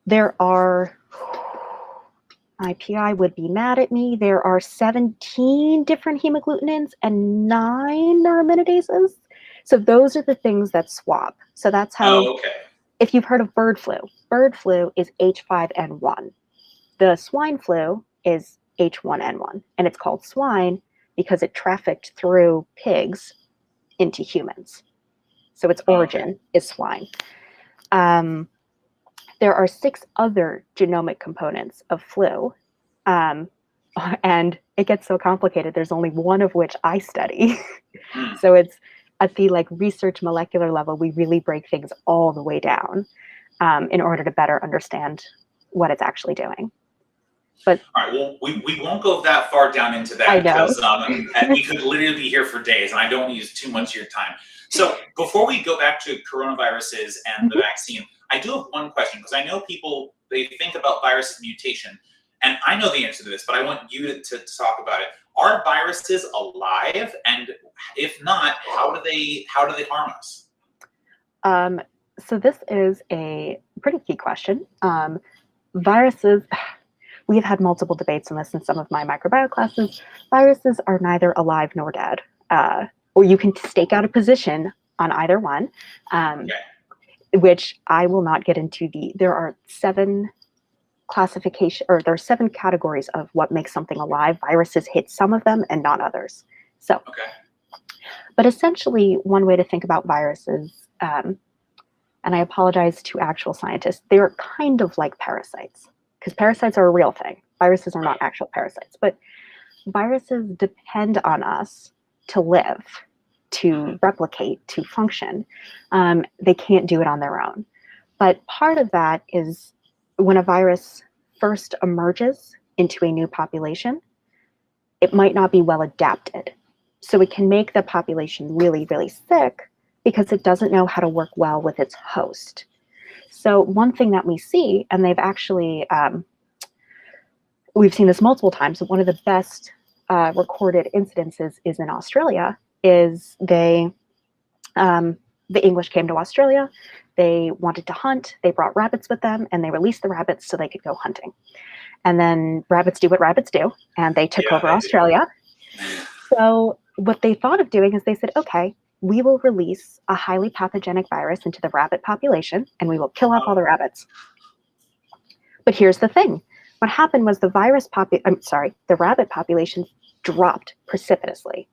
there are, my PI would be mad at me, there are 17 different hemagglutinins and 9 neuraminases. So those are the things that swap. So that's how, if you've heard of bird flu is H5N1. The swine flu is H1N1, and it's called swine because it trafficked through pigs into humans. So its origin is swine. There are 6 other genomic components of flu, and it gets so complicated. There's only one of which I study. So it's at the research molecular level, we really break things all the way down in order to better understand what it's actually doing. But all right, well, we won't go that far down into that because we could literally be here for days, and I don't want to use too much of your time. So before we go back to coronaviruses and the vaccine, I do have one question, because I know people, they think about virus mutation, and I know the answer to this, but I want you to talk about it. Are viruses alive? And if not, how do they harm us? So this is a pretty key question. Viruses, we've had multiple debates on this in some of my microbiome classes. Viruses are neither alive nor dead, or you can stake out a position on either one, which I will not get into. There are 7 there are 7 categories of what makes something alive. Viruses hit some of them and not others. So, but essentially, one way to think about viruses, and I apologize to actual scientists, they're kind of like parasites, because parasites are a real thing. Viruses are not actual parasites, but viruses depend on us to live, to replicate, to function. They can't do it on their own. But part of that is when a virus first emerges into a new population, it might not be well adapted. So it can make the population really, really sick because it doesn't know how to work well with its host. So one thing that we see, and they've actually, we've seen this multiple times, but one of the best recorded incidences is in Australia, is the English came to Australia. They wanted to hunt. They brought rabbits with them, and they released the rabbits so they could go hunting. And then rabbits do what rabbits do, and they took over Australia. So what they thought of doing is they said, okay, we will release a highly pathogenic virus into the rabbit population, and we will kill off all the rabbits. But here's the thing. What happened was the rabbit population dropped precipitously.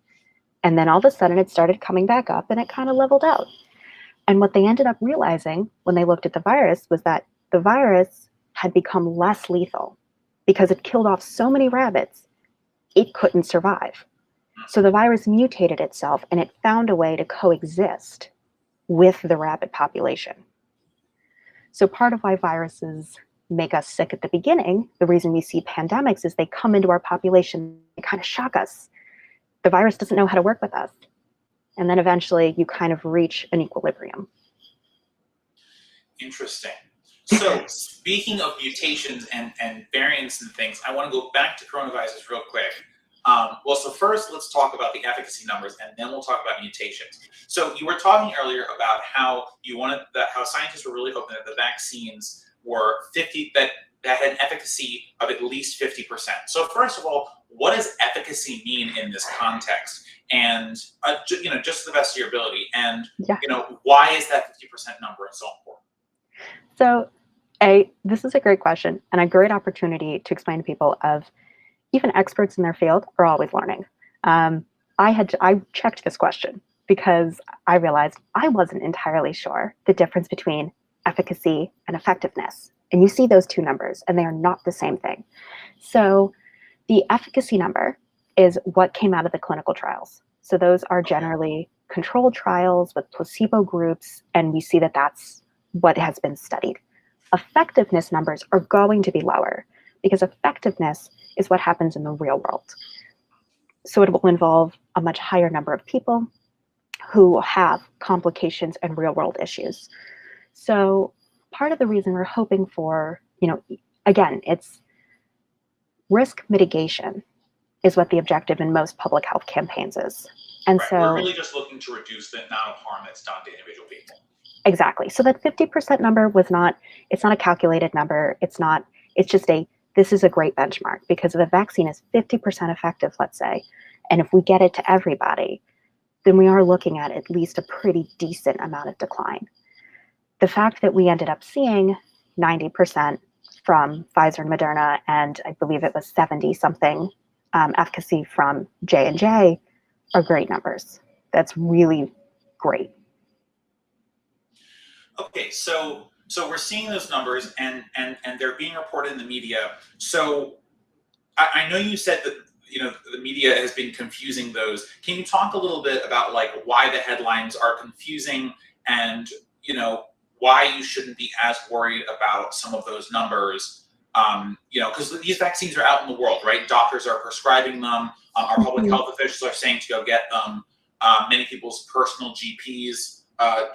And then all of a sudden it started coming back up, and it kind of leveled out. And what they ended up realizing when they looked at the virus was that the virus had become less lethal because it killed off so many rabbits, it couldn't survive. So the virus mutated itself, and it found a way to coexist with the rabbit population. So part of why viruses make us sick at the beginning, the reason we see pandemics, is they come into our population and kind of shock us. The virus doesn't know how to work with us. And then eventually you kind of reach an equilibrium. Interesting. So speaking of mutations and variants and things, I want to go back to coronaviruses real quick. Well, so first let's talk about the efficacy numbers, and then we'll talk about mutations. So you were talking earlier about how how scientists were really hoping that the vaccines were that had an efficacy of at least 50%. So first of all, what does efficacy mean in this context? And just to the best of your ability, and why is that 50% number so important? So this is a great question and a great opportunity to explain to people of even experts in their field are always learning. I checked this question because I realized I wasn't entirely sure the difference between efficacy and effectiveness. And you see those 2 numbers, and they are not the same thing. So the efficacy number is what came out of the clinical trials. So those are generally controlled trials with placebo groups, and we see that that's what has been studied. Effectiveness numbers are going to be lower because effectiveness is what happens in the real world. So it will involve a much higher number of people who have complications and real world issues. So part of the reason we're hoping for, again, it's risk mitigation is what the objective in most public health campaigns is. And so we're really just looking to reduce the amount of harm that's done to individual people. Exactly. So that 50% number it's not a calculated number. It's just this is a great benchmark because if the vaccine is 50% effective, let's say, and if we get it to everybody, then we are looking at least a pretty decent amount of decline. The fact that we ended up seeing 90% from Pfizer and Moderna, and I believe it was 70 something efficacy from J&J are great numbers. That's really great. Okay, so we're seeing those numbers, and they're being reported in the media. So I know you said that the media has been confusing those. Can you talk a little bit about like why the headlines are confusing, and why you shouldn't be as worried about some of those numbers? Because these vaccines are out in the world, right? Doctors are prescribing them. Our public health officials are saying to go get them. Many people's personal GPs,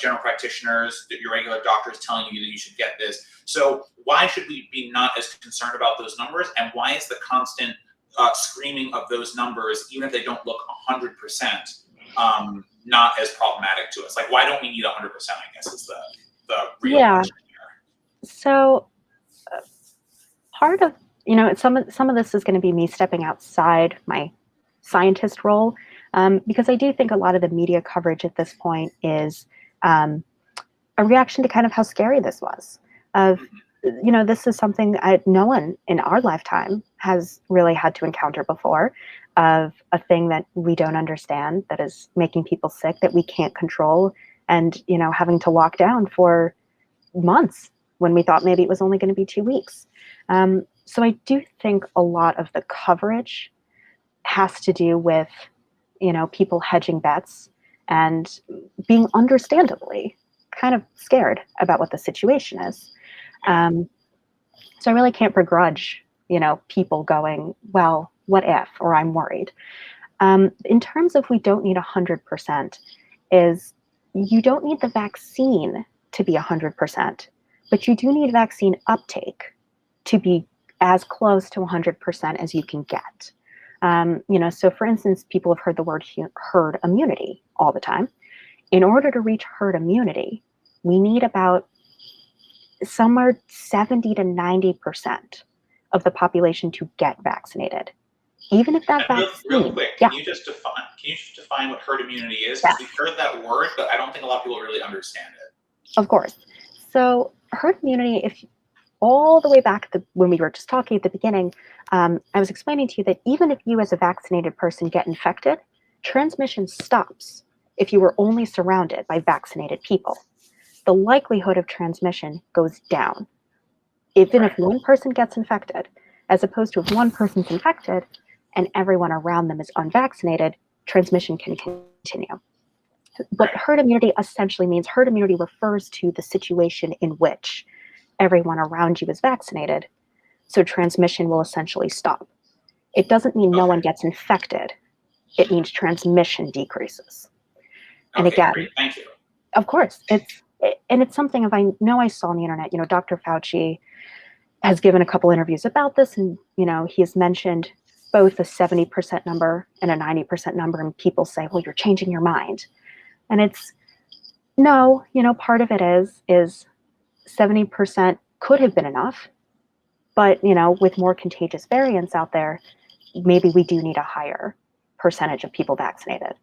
general practitioners, your regular doctors telling you that you should get this. So why should we be not as concerned about those numbers? And why is the constant screaming of those numbers, even if they don't look 100%, not as problematic to us? Like, why don't we need 100%, I guess, is the real question here. So part of, some of this is going to be me stepping outside my scientist role, because I do think a lot of the media coverage at this point is a reaction to kind of how scary this was. This is something no one in our lifetime has really had to encounter before, of a thing that we don't understand, that is making people sick, that we can't control, and having to lock down for months when we thought maybe it was only going to be 2 weeks. So I do think a lot of the coverage has to do with people hedging bets and being understandably kind of scared about what the situation is. So I really can't begrudge, people going, well, what if, or I'm worried. In terms of we don't need 100%, is you don't need the vaccine to be 100%, but you do need vaccine uptake to be as close to 100% as you can get. So for instance, people have heard the word herd immunity all the time. In order to reach herd immunity, we need about somewhere 70 to 90% of the population to get vaccinated. Even if that vaccine, real quick, can you just define what herd immunity is? Because we've heard that word, but I don't think a lot of people really understand it. Of course. So herd immunity, if all the way back when we were just talking at the beginning, I was explaining to you that even if you as a vaccinated person get infected, transmission stops if you were only surrounded by vaccinated people. The likelihood of transmission goes down, even if one person gets infected, as opposed to if one person's infected and everyone around them is unvaccinated, transmission can continue. What herd immunity essentially means, herd immunity refers to the situation in which everyone around you is vaccinated, so transmission will essentially stop. It doesn't mean no one gets infected. It means transmission decreases. And again, great. Thank you. Of course, it's something I saw on the internet. Dr. Fauci has given a couple interviews about this, and he has mentioned both a 70% number and a 90% number, and people say, well, you're changing your mind. And it's no, part of it is 70% could have been enough, but with more contagious variants out there, maybe we do need a higher percentage of people vaccinated.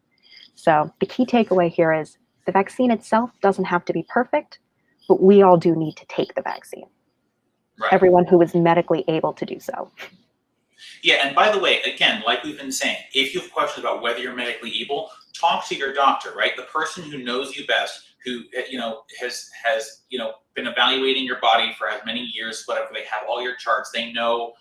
So the key takeaway here is the vaccine itself doesn't have to be perfect, but we all do need to take the vaccine. Right. Everyone who is medically able to do so. Yeah, and by the way, again, like we've been saying, if you have questions about whether you're medically able, talk to your doctor, right? The person who knows you best, who has been evaluating your body for as many years, whatever. They have all your charts. They know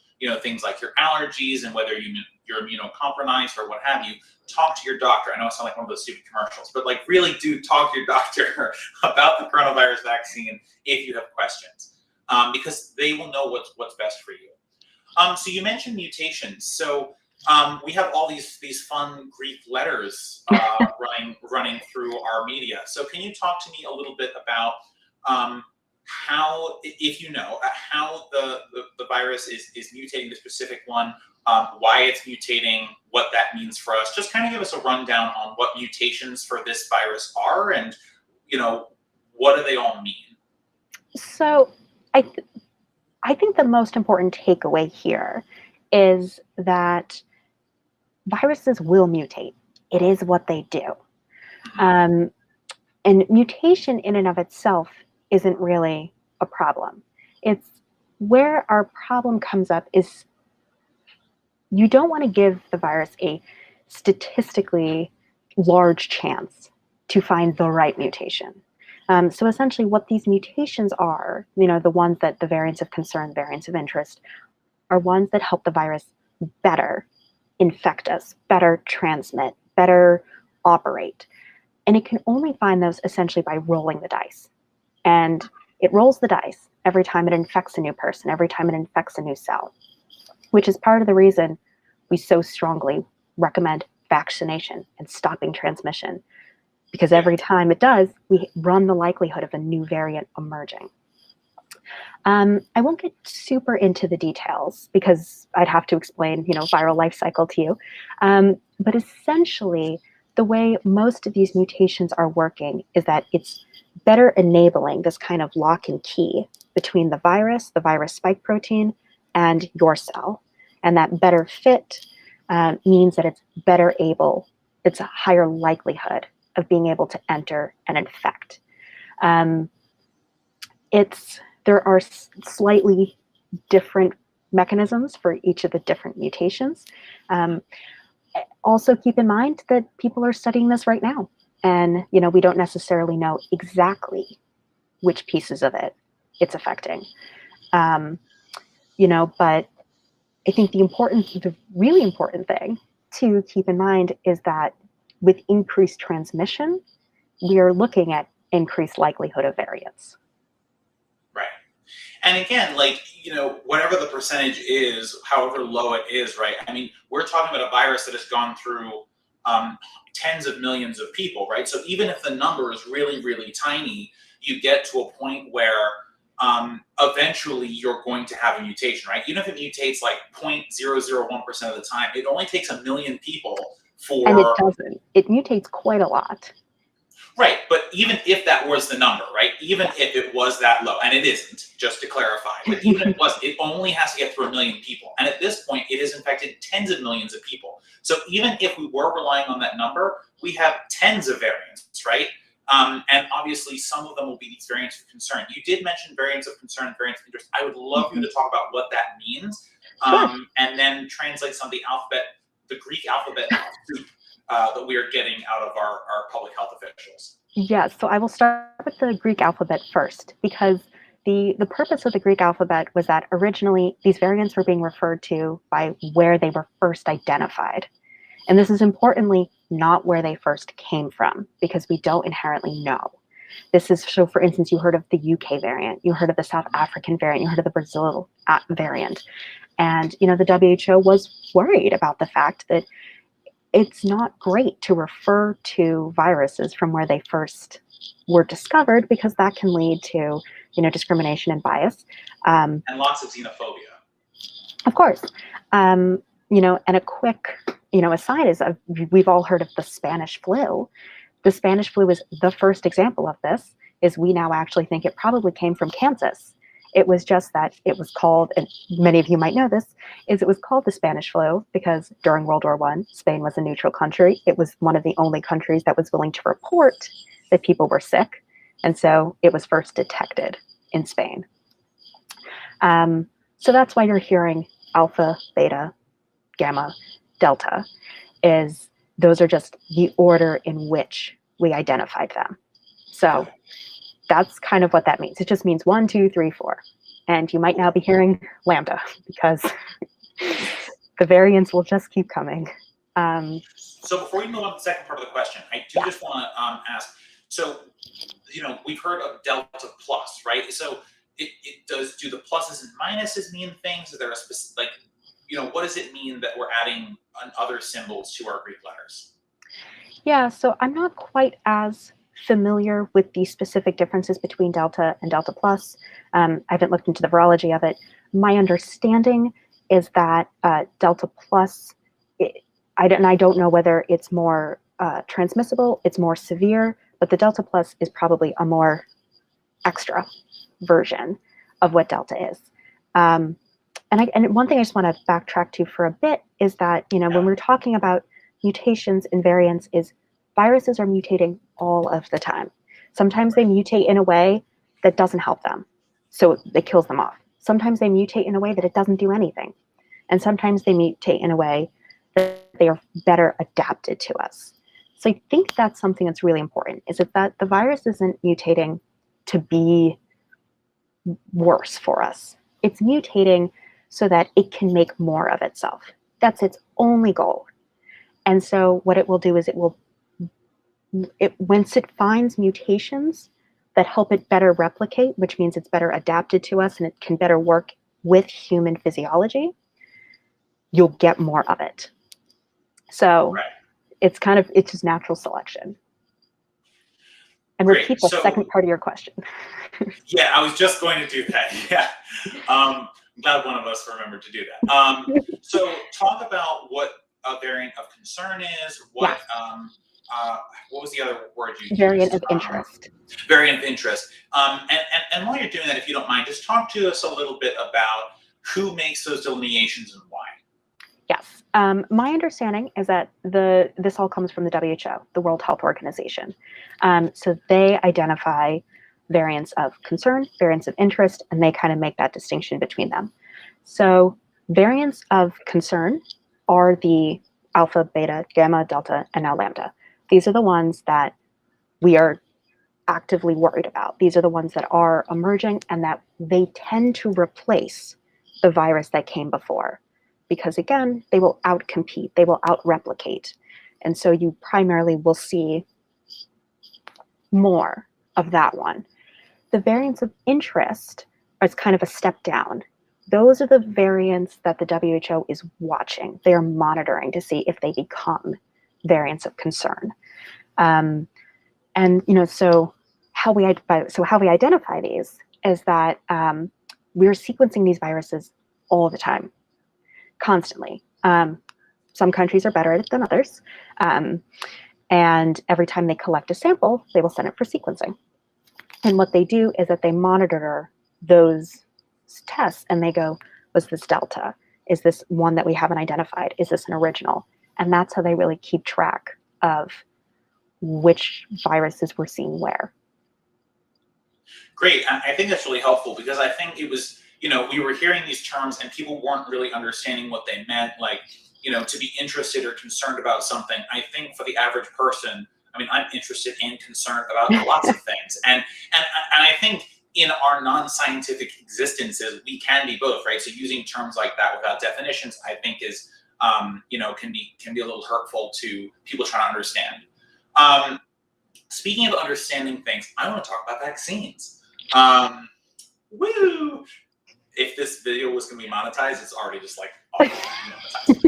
things like your allergies and whether you're immunocompromised or what have you. Talk to your doctor. I know it sounds like one of those stupid commercials, but like really do talk to your doctor about the coronavirus vaccine if you have questions, because they will know what's best for you. So you mentioned mutations. So we have all these fun Greek letters running through our media. So can you talk to me a little bit about how, if how the virus is mutating the specific one, why it's mutating, what that means for us? Just kind of give us a rundown on what mutations for this virus are, and what do they all mean? So I think the most important takeaway here is that viruses will mutate. It is what they do. And mutation in and of itself isn't really a problem. It's where our problem comes up is you don't want to give the virus a statistically large chance to find the right mutation. So essentially what these mutations are, the ones that the variants of concern, variants of interest, are ones that help the virus better infect us, better transmit, better operate. And it can only find those essentially by rolling the dice. And it rolls the dice every time it infects a new person, every time it infects a new cell, which is part of the reason we so strongly recommend vaccination and stopping transmission. Because every time it does, we run the likelihood of a new variant emerging. I won't get super into the details because I'd have to explain, viral life cycle to you. But essentially, the way most of these mutations are working is that it's better enabling this kind of lock and key between the virus spike protein, and your cell. And that better fit means that it's a higher likelihood of being able to enter and infect. There are slightly different mechanisms for each of the different mutations. Also keep in mind that people are studying this right now, and we don't necessarily know exactly which pieces of it it's affecting. But I think the really important thing to keep in mind is that with increased transmission, we are looking at increased likelihood of variants. Right. And again, whatever the percentage is, however low it is, right? I mean, we're talking about a virus that has gone through tens of millions of people, right? So even if the number is really, really tiny, you get to a point where eventually you're going to have a mutation, right? Even if it mutates like 0.001% of the time, it only takes 1 million people for... And it doesn't. It mutates quite a lot. Right, but even if that was the number, right? Even if it was that low, and it isn't, just to clarify, but even if it was, it only has to get through 1 million people. And at this point, it has infected tens of millions of people. So even if we were relying on that number, we have tens of variants, right? And obviously, some of them will be these variants of concern. You did mention variants of concern, variants of interest. I would love you to talk about what that means, and then translate some of the Greek alphabet soup that we are getting out of our public health officials. Yes, so I will start with the Greek alphabet first, because the purpose of the Greek alphabet was that originally these variants were being referred to by where they were first identified. And this is importantly not where they first came from, because we don't inherently know. So for instance, you heard of the UK variant, you heard of the South African variant, you heard of the Brazil variant. And, the WHO was worried about the fact that it's not great to refer to viruses from where they first were discovered, because that can lead to, discrimination and bias. And lots of xenophobia. Of course. And a quick, aside is we've all heard of the Spanish flu. The Spanish flu is the first example of this, is we now actually think it probably came from Kansas. It was just that it was called, and many of you might know this, is it was called the Spanish flu because during World War I, Spain was a neutral country. It was one of the only countries that was willing to report that people were sick. And so it was first detected in Spain. So that's why you're hearing alpha, beta, gamma, delta, is those are just the order in which we identified them. So that's kind of what that means. It just means 1, 2, 3, 4. And you might now be hearing lambda, because the variants will just keep coming. So before we move on to the second part of the question, I do just want to ask, so, we've heard of delta plus, right? So do the pluses and minuses mean things? Is there a specific, what does it mean that we're adding other symbols to our Greek letters? Yeah, so I'm not quite as familiar with the specific differences between delta and delta plus. I haven't looked into the virology of it. My understanding is that delta plus, I don't know whether it's more transmissible, it's more severe, but the delta plus is probably a more extra version of what delta is. And one thing I just want to backtrack to for a bit is that, when we're talking about mutations and variants, is viruses are mutating all of the time. Sometimes they mutate in a way that doesn't help them, so it kills them off. Sometimes they mutate in a way that it doesn't do anything. And sometimes they mutate in a way that they are better adapted to us. So I think that's something that's really important, is that the virus isn't mutating to be worse for us. It's mutating so that it can make more of itself. That's its only goal. And so what it will do is once it finds mutations that help it better replicate, which means it's better adapted to us and it can better work with human physiology, you'll get more of it. So Right. it's just natural selection. And Great. repeat the second part of your question. Yeah, I was just going to do that. Yeah. I'm glad one of us remembered to do that. So talk about what a variant of concern is. What was the other word you used? Variant of interest. Variant of interest. And while you're doing that, if you don't mind, just talk to us a little bit about who makes those delineations and why. Yes. My understanding is that this all comes from the WHO, the World Health Organization. So they identify variants of concern, variants of interest, and they kind of make that distinction between them. So variants of concern are the alpha, beta, gamma, delta, and now lambda. These are the ones that we are actively worried about. These are the ones that are emerging and that they tend to replace the virus that came before. Because again, they will outcompete, they will outreplicate. And so you primarily will see more of that one. The variants of interest is kind of a step down. Those are the variants that the WHO is watching. They are monitoring to see if they become variants of concern. And so how we identify these is that we're sequencing these viruses all the time, constantly. Some countries are better at it than others. And every time they collect a sample, they will send it for sequencing. And what they do is that they monitor those tests and they go, was this Delta? Is this one that we haven't identified? Is this an original? And that's how they really keep track of which viruses we're seeing where. Great. I think that's really helpful because I think it was, we were hearing these terms and people weren't really understanding what they meant. Like, to be interested or concerned about something. I think for the average person, I'm interested and concerned about lots of things. And I think in our non-scientific existences, we can be both, right? So using terms like that without definitions, I think is, can be a little hurtful to people trying to understand. Speaking of understanding things, I want to talk about vaccines. Woo! If this video was going to be monetized, it's already just like monetized.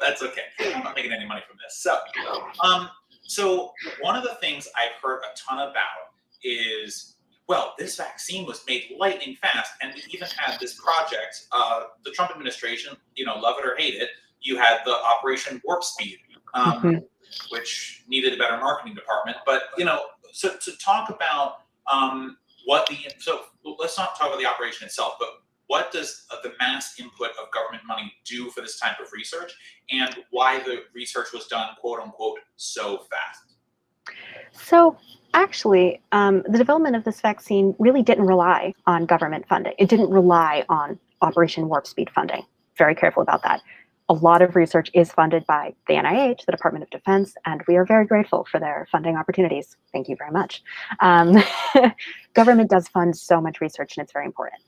That's okay. I'm not making any money from this. So one of the things I've heard a ton about is, well, this vaccine was made lightning fast, and we even had this project. The Trump administration, love it or hate it, you had the Operation Warp Speed, which needed a better marketing department. But so to talk about so let's not talk about the operation itself, but what does the mass input of government money do for this type of research, and why the research was done, quote unquote, so fast? So actually, the development of this vaccine really didn't rely on government funding. It didn't rely on Operation Warp Speed funding. Very careful about that. A lot of research is funded by the NIH, the Department of Defense, and we are very grateful for their funding opportunities. Thank you very much. Government does fund so much research, and it's very important.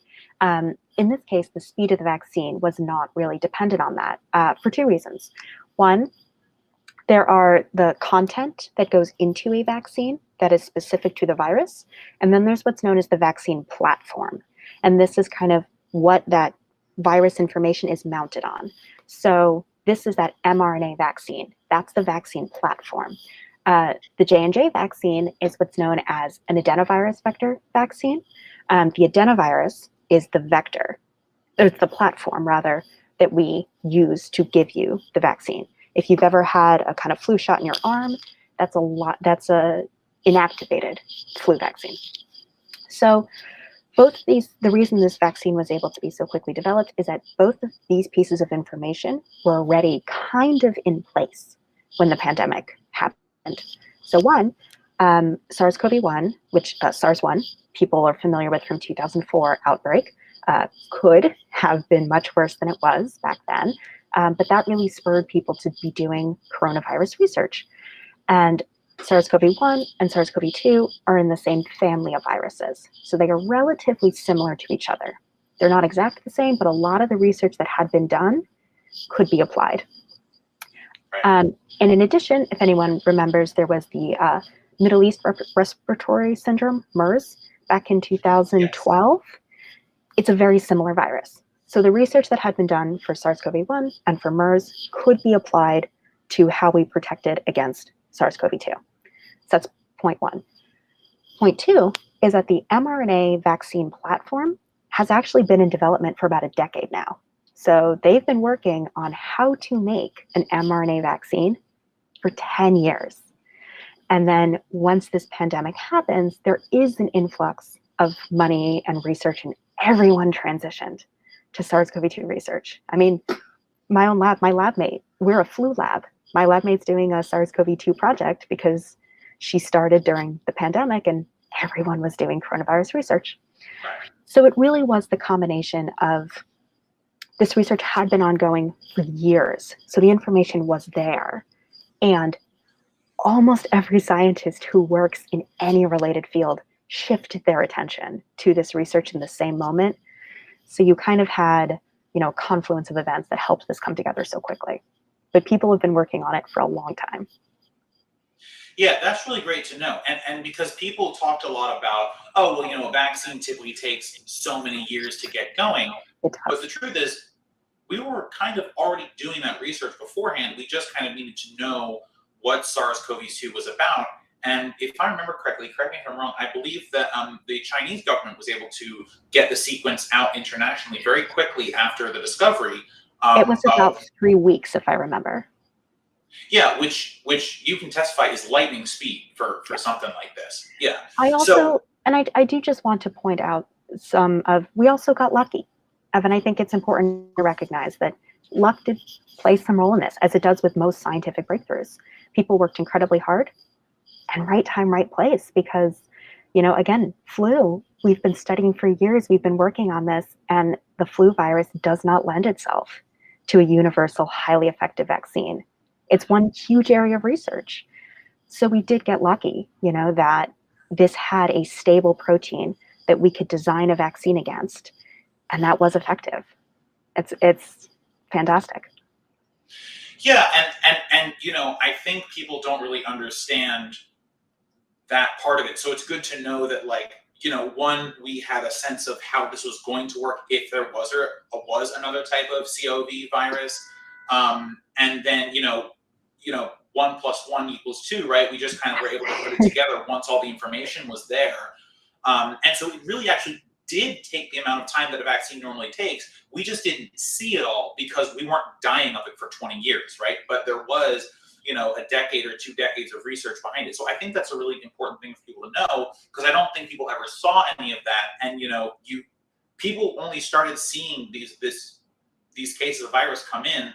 In this case, the speed of the vaccine was not really dependent on that for two reasons. One, there are the content that goes into a vaccine that is specific to the virus, and then there's what's known as the vaccine platform. And this is kind of what that virus information is mounted on. So this is that mRNA vaccine. That's the vaccine platform. The J&J vaccine is what's known as an adenovirus vector vaccine. The adenovirus is the vector, or it's the platform rather, that we use to give you the vaccine. If you've ever had a kind of flu shot in your arm, that's a inactivated flu vaccine. So both of these, the reason this vaccine was able to be so quickly developed is that both of these pieces of information were already kind of in place when the pandemic happened. So one, SARS-CoV-1, which SARS-1, people are familiar with from 2004 outbreak, could have been much worse than it was back then. But that really spurred people to be doing coronavirus research. And SARS-CoV-1 and SARS-CoV-2 are in the same family of viruses. So they are relatively similar to each other. They're not exactly the same, but a lot of the research that had been done could be applied. And in addition, if anyone remembers, there was the Middle East Respiratory Syndrome, MERS, back in 2012. Yes. It's a very similar virus. So the research that had been done for SARS-CoV-1 and for MERS could be applied to how we protected against SARS-CoV-2. So that's point one. Point two is that the mRNA vaccine platform has actually been in development for about a decade now. So they've been working on how to make an mRNA vaccine for 10 years. And then once this pandemic happens, there is an influx of money and research, and everyone transitioned to SARS-CoV-2 research. I mean, my own lab, my lab mate, we're a flu lab. My lab mate's doing a SARS-CoV-2 project because she started during the pandemic and everyone was doing coronavirus research. So it really was the combination of this research had been ongoing for years. So the information was there. And almost every scientist who works in any related field shifted their attention to this research in the same moment. So you kind of had, a confluence of events that helped this come together so quickly. But people have been working on it for a long time. Yeah, that's really great to know. And because people talked a lot about, oh, well, a vaccine typically takes so many years to get going. But the truth is, we were kind of already doing that research beforehand. We just kind of needed to know what SARS-CoV-2 was about. And if I remember correctly, correct me if I'm wrong, I believe that the Chinese government was able to get the sequence out internationally very quickly after the discovery. It was about 3 weeks, if I remember. Yeah, which you can testify is lightning speed for something like this. Yeah. I also, and I do just want to point out we also got lucky. And I think it's important to recognize that luck did play some role in this, as it does with most scientific breakthroughs. People worked incredibly hard and right time, right place, because, again, flu, we've been studying for years, we've been working on this, and the flu virus does not lend itself to a universal, highly effective vaccine. It's one huge area of research. So we did get lucky, that this had a stable protein that we could design a vaccine against, and that was effective. It's fantastic. Yeah, and I think people don't really understand that part of it. So it's good to know that, one, we had a sense of how this was going to work if there was another type of COV virus, and then 1 + 1 = 2, right? We just kind of were able to put it together once all the information was there, and so it really actually did take the amount of time that a vaccine normally takes. We just didn't see it all because we weren't dying of it for 20 years, right? But there was, a decade or 2 decades of research behind it. So I think that's a really important thing for people to know, because I don't think people ever saw any of that. And people only started seeing these cases of virus come in,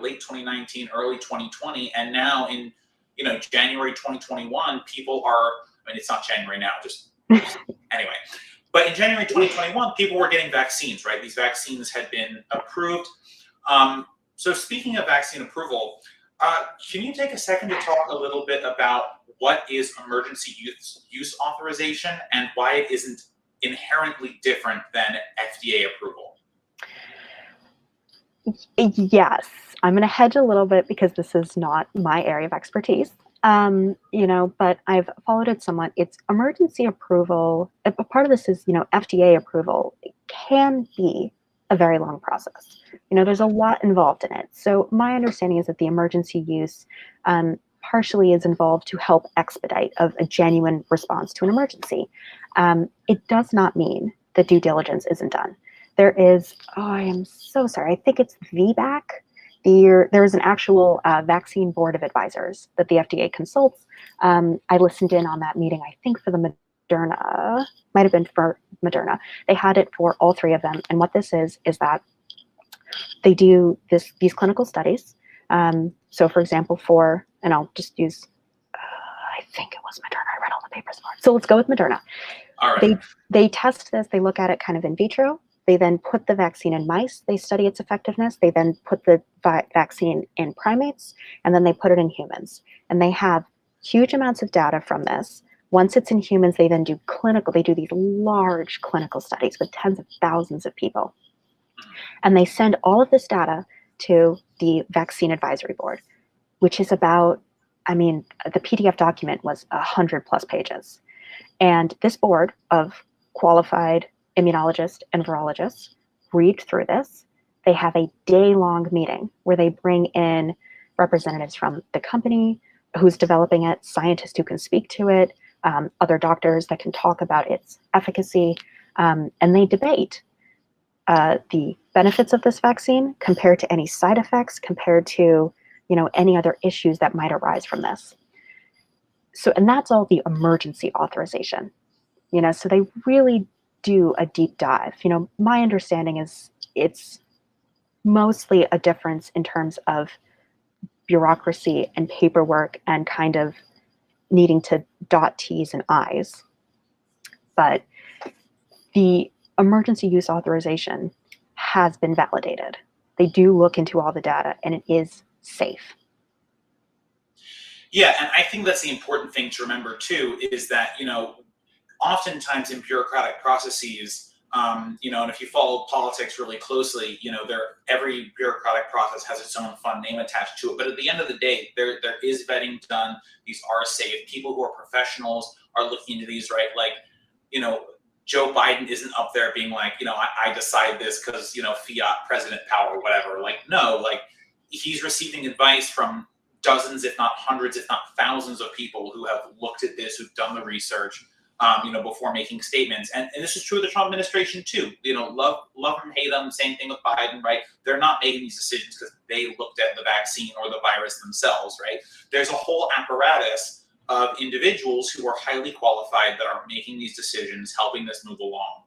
late 2019, early 2020, and now in January 2021, people are. I mean, it's not January now, just anyway. But in January 2021, people were getting vaccines, right? These vaccines had been approved. So speaking of vaccine approval, can you take a second to talk a little bit about what is emergency use authorization and why it isn't inherently different than FDA approval? Yes, I'm going to hedge a little bit because this is not my area of expertise. But I've followed it somewhat. It's emergency approval. A part of this is, FDA approval. It can be a very long process. There's a lot involved in it. So my understanding is that the emergency use partially is involved to help expedite a genuine response to an emergency. It does not mean that due diligence isn't done. There is, I am so sorry, I think it's VBAC. There is an actual vaccine board of advisors that the FDA consults. I listened in on that meeting, I think for the Moderna, might have been for Moderna. They had it for all 3 of them. And what this is that they do these clinical studies. So for example, and I'll just use, I think it was Moderna. I read all the papers for it. So let's go with Moderna. All right. They test this, they look at it kind of in vitro. They then put the vaccine in mice. They study its effectiveness. They then put the vaccine in primates, and then they put it in humans. And they have huge amounts of data from this. Once it's in humans, they then do they do these large clinical studies with tens of thousands of people. And they send all of this data to the Vaccine Advisory Board, which is about, the PDF document was 100+ pages. And this board of qualified immunologists and virologists read through this. They have a day-long meeting where they bring in representatives from the company who's developing it, scientists who can speak to it, other doctors that can talk about its efficacy, and they debate the benefits of this vaccine compared to any side effects, compared to any other issues that might arise from this. So, and that's all the emergency authorization. So they really do a deep dive. My understanding is it's mostly a difference in terms of bureaucracy and paperwork and kind of needing to dot T's and I's. But the emergency use authorization has been validated. They do look into all the data, and it is safe. Yeah, and I think that's the important thing to remember too, is that, oftentimes in bureaucratic processes, and if you follow politics really closely, every bureaucratic process has its own fun name attached to it. But at the end of the day, there is vetting done. These are safe. People who are professionals are looking into these, right? Like, Joe Biden isn't up there being like, I decide this because, fiat president power or whatever. Like, no, like he's receiving advice from dozens, if not hundreds, if not thousands of people who have looked at this, who've done the research, before making statements. And this is true of the Trump administration too. Love them, hate them, same thing with Biden, right? They're not making these decisions because they looked at the vaccine or the virus themselves, right? There's a whole apparatus of individuals who are highly qualified that are making these decisions, helping this move along.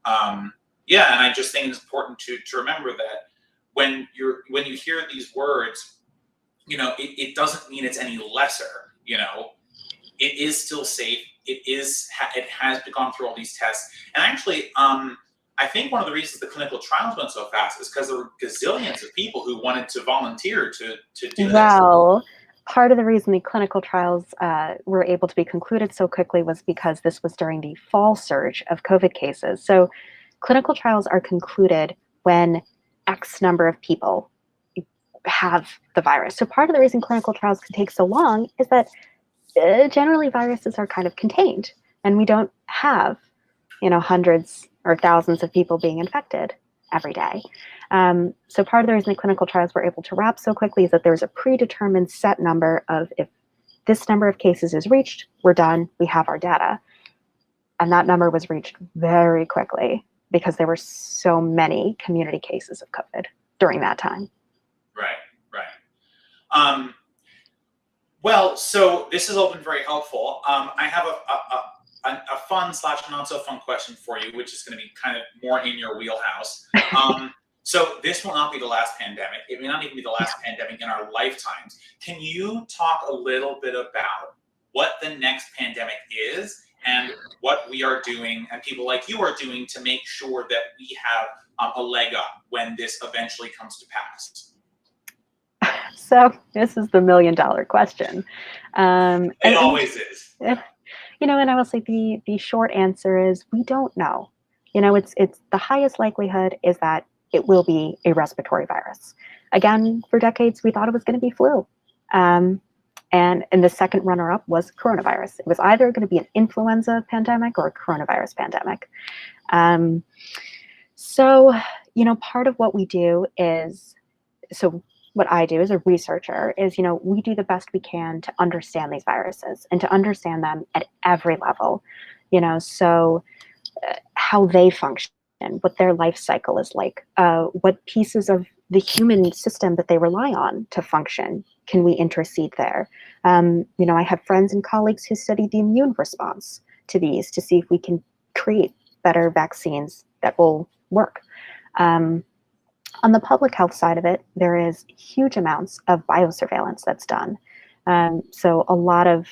And I just think it's important to remember that when you hear these words, it doesn't mean it's any lesser. It is still safe. It has gone through all these tests. And actually, I think one of the reasons the clinical trials went so fast is because there were gazillions of people who wanted to volunteer to do this. Well, part of the reason the clinical trials were able to be concluded so quickly was because this was during the fall surge of COVID cases. So clinical trials are concluded when X number of people have the virus. So part of the reason clinical trials can take so long is that generally viruses are kind of contained, and we don't have, hundreds or thousands of people being infected every day. So part of the reason the clinical trials were able to wrap so quickly is that there's a predetermined set number of, if this number of cases is reached, we're done, we have our data. And that number was reached very quickly because there were so many community cases of COVID during that time. Right. Well, so this has all been very helpful. I have a fun / not so fun question for you, which is going to be kind of more in your wheelhouse. So this will not be the last pandemic. It may not even be the last pandemic in our lifetimes. Can you talk a little bit about what the next pandemic is and what we are doing and people like you are doing to make sure that we have a leg up when this eventually comes to pass? So this is the $1 million question. It always is. And I will say the short answer is we don't know. It's the highest likelihood is that it will be a respiratory virus. Again, for decades, we thought it was going to be flu. And the second runner-up was coronavirus. It was either going to be an influenza pandemic or a coronavirus pandemic. So, part of what we do is, what I do as a researcher is, we do the best we can to understand these viruses and to understand them at every level, how they function, what their life cycle is like, what pieces of the human system that they rely on to function, can we intercede there? I have friends and colleagues who study the immune response to these to see if we can create better vaccines that will work. On the public health side of it, there is huge amounts of biosurveillance that's done. So a lot of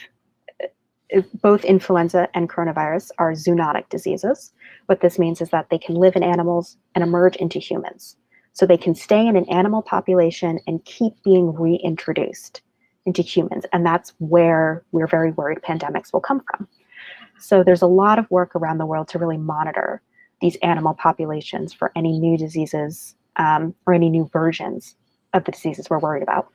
both influenza and coronavirus are zoonotic diseases. What this means is that they can live in animals and emerge into humans. So they can stay in an animal population and keep being reintroduced into humans. And that's where we're very worried pandemics will come from. So there's a lot of work around the world to really monitor these animal populations for any new diseases or any new versions of the diseases we're worried about.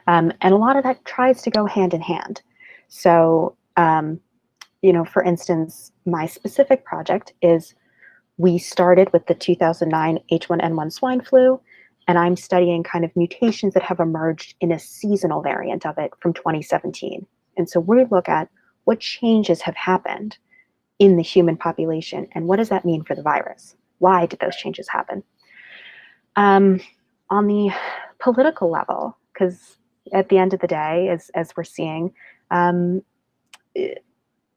And a lot of that tries to go hand in hand. So, for instance, my specific project is we started with the 2009 H1N1 swine flu, and I'm studying kind of mutations that have emerged in a seasonal variant of it from 2017. And so we look at what changes have happened in the human population and what does that mean for the virus? Why did those changes happen? On the political level, because at the end of the day, as we're seeing,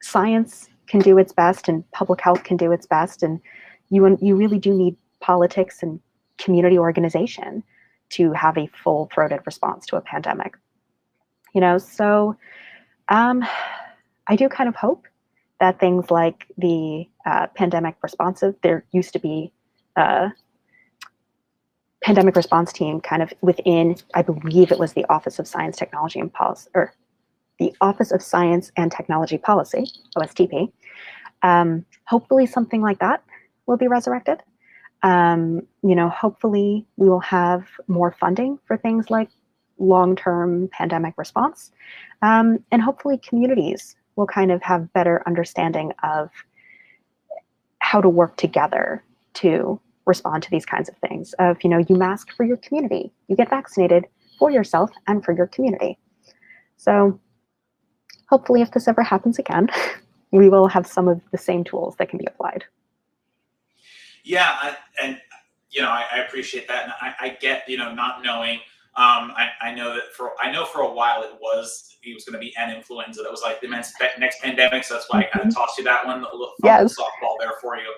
science can do its best and public health can do its best, and you really do need politics and community organization to have a full-throated response to a pandemic. So I do kind of hope that things like the pandemic responsive, there used to be pandemic response team kind of within, I believe it was the Office of Science, Technology and Policy, or the Office of Science and Technology Policy, OSTP. Hopefully something like that will be resurrected. Hopefully we will have more funding for things like long-term pandemic response. And hopefully communities will kind of have better understanding of how to work together to respond to these kinds of things of, you mask for your community, you get vaccinated for yourself and for your community. So hopefully if this ever happens again, we will have some of the same tools that can be applied. Yeah, I appreciate that, and I get not knowing. I know for a while it was going to be an influenza that was like the next pandemic, so that's why I kind of tossed you that one, a little softball there for you.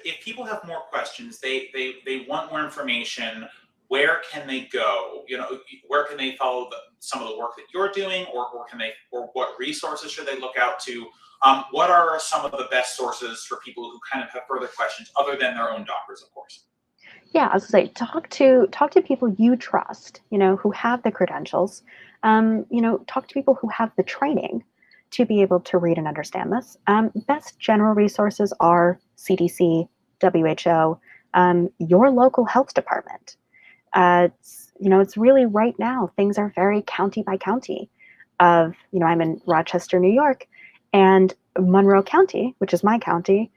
If people have more questions, they want more information, where can they go? Where can they follow some of the work that you're doing, or what resources should they look out to? What are some of the best sources for people who kind of have further questions other than their own doctors, of course? Yeah, I was gonna say, talk to people you trust, who have the credentials. Talk to people who have the training to be able to read and understand this. Best general resources are CDC, WHO, your local health department. It's really right now, things are very county by county of, I'm in Rochester, New York, and Monroe County, which is my county,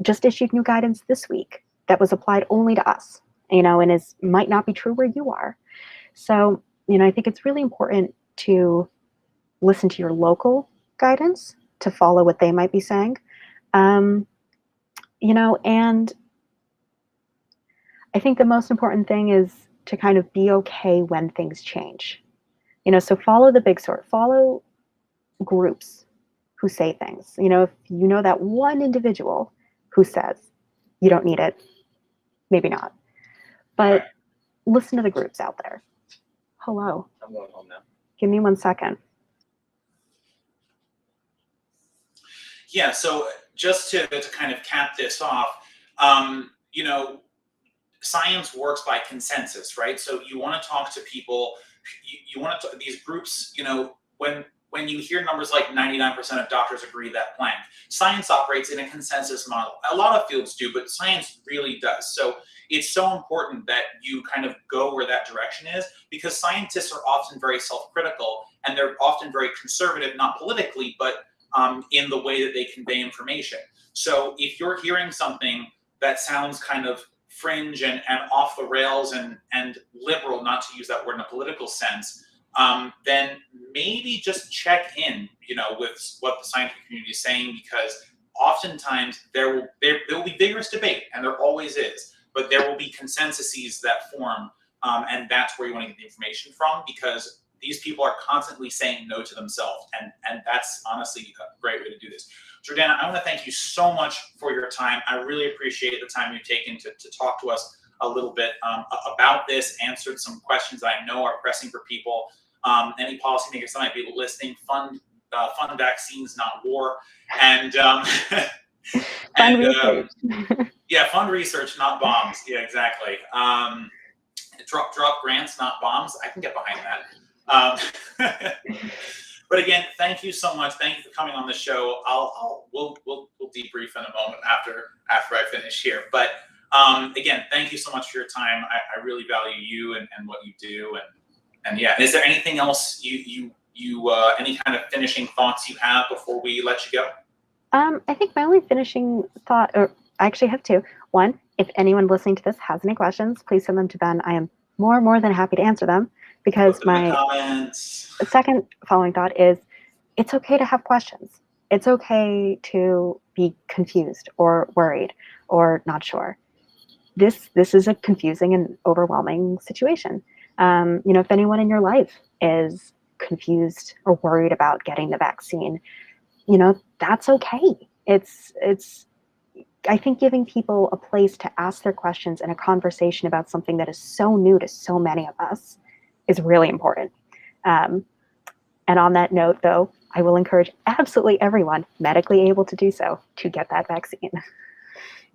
just issued new guidance this week that was applied only to us, and might not be true where you are. So, I think it's really important to listen to your local guidance, to follow what they might be saying. And I think the most important thing is to kind of be okay when things change. So follow the big sort, follow groups who say things. If you know that one individual who says you don't need it, maybe not. But listen to the groups out there. Hello. I'm going home now. Give me 1 second. Yeah, so just to kind of cap this off, science works by consensus, right? So you want to talk to people, you want to these groups, when you hear numbers like 99% of doctors agree that blank, science operates in a consensus model. A lot of fields do, but science really does. So it's so important that you kind of go where that direction is, because scientists are often very self-critical, and they're often very conservative, not politically, but in the way that they convey information. So if you're hearing something that sounds kind of fringe and off the rails and liberal, not to use that word in a political sense, then maybe just check in, with what the scientific community is saying, because oftentimes there will be vigorous debate, and there always is, but there will be consensuses that form, and that's where you want to get the information from, because these people are constantly saying no to themselves, and that's honestly a great way to do this. Jordana, I want to thank you so much for your time. I really appreciate the time you've taken to talk to us a little bit about this, answered some questions I know are pressing for people. Any policymakers that might be listening, fund vaccines, not war. And, Fund research. Yeah, fund research, not bombs. Yeah, exactly. Drop grants, not bombs. I can get behind that. But again, thank you so much. Thank you for coming on the show. We'll debrief in a moment after I finish here. But again, thank you so much for your time. I really value you and what you do. And yeah, is there anything else you any kind of finishing thoughts you have before we let you go? I think my only finishing thought, or I actually have two. One, if anyone listening to this has any questions, please send them to Ben. I am more than happy to answer them, because my second following thought is it's okay to have questions. It's okay to be confused or worried or not sure. This is a confusing and overwhelming situation. If anyone in your life is confused or worried about getting the vaccine, that's okay. I think giving people a place to ask their questions and a conversation about something that is so new to so many of us is really important. And on that note, though, I will encourage absolutely everyone medically able to do so to get that vaccine.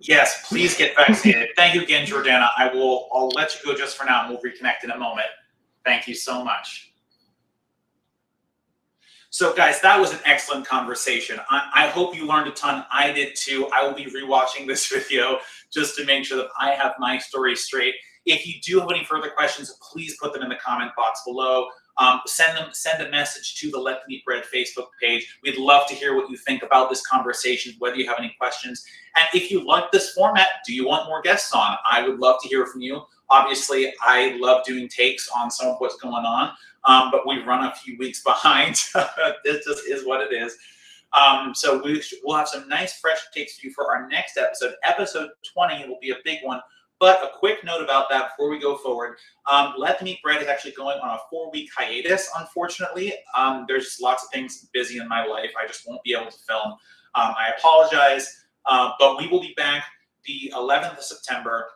Yes, please get vaccinated. Thank you again, Jordana. I'll let you go just for now, and we'll reconnect in a moment. Thank you so much. So guys, that was an excellent conversation. I hope you learned a ton. I did too. I will be rewatching this video just to make sure that I have my story straight. If you do have any further questions, please put them in the comment box below. Send a message to the Let Them Eat Bread Facebook page. We'd love to hear what you think about this conversation, whether you have any questions. And if you like this format, do you want more guests on? I would love to hear from you. Obviously, I love doing takes on some of what's going on, but we run a few weeks behind. This just is what it is. So we'll have some nice fresh takes for you for our next episode. Episode 20 will be a big one. But a quick note about that before we go forward. Let Them Eat Bread is actually going on a 4-week hiatus, unfortunately. There's just lots of things busy in my life. I just won't be able to film. I apologize, but we will be back the 11th of September.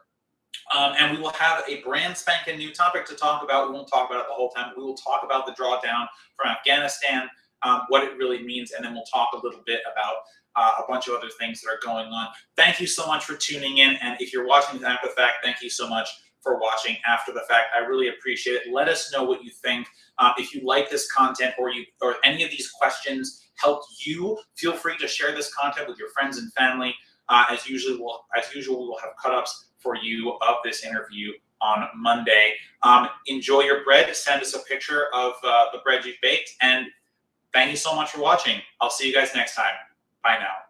And we will have a brand spanking new topic to talk about. We won't talk about it the whole time. We will talk about the drawdown from Afghanistan, what it really means, and then we'll talk a little bit about a bunch of other things that are going on. Thank you so much for tuning in. And if you're watching this after the fact, thank you so much for watching after the fact. I really appreciate it. Let us know what you think. If you like this content or any of these questions helped you, feel free to share this content with your friends and family. As usual, we will have cut-ups for you of this interview on Monday. Enjoy your bread. Send us a picture of the bread you've baked. And thank you so much for watching. I'll see you guys next time. Bye now.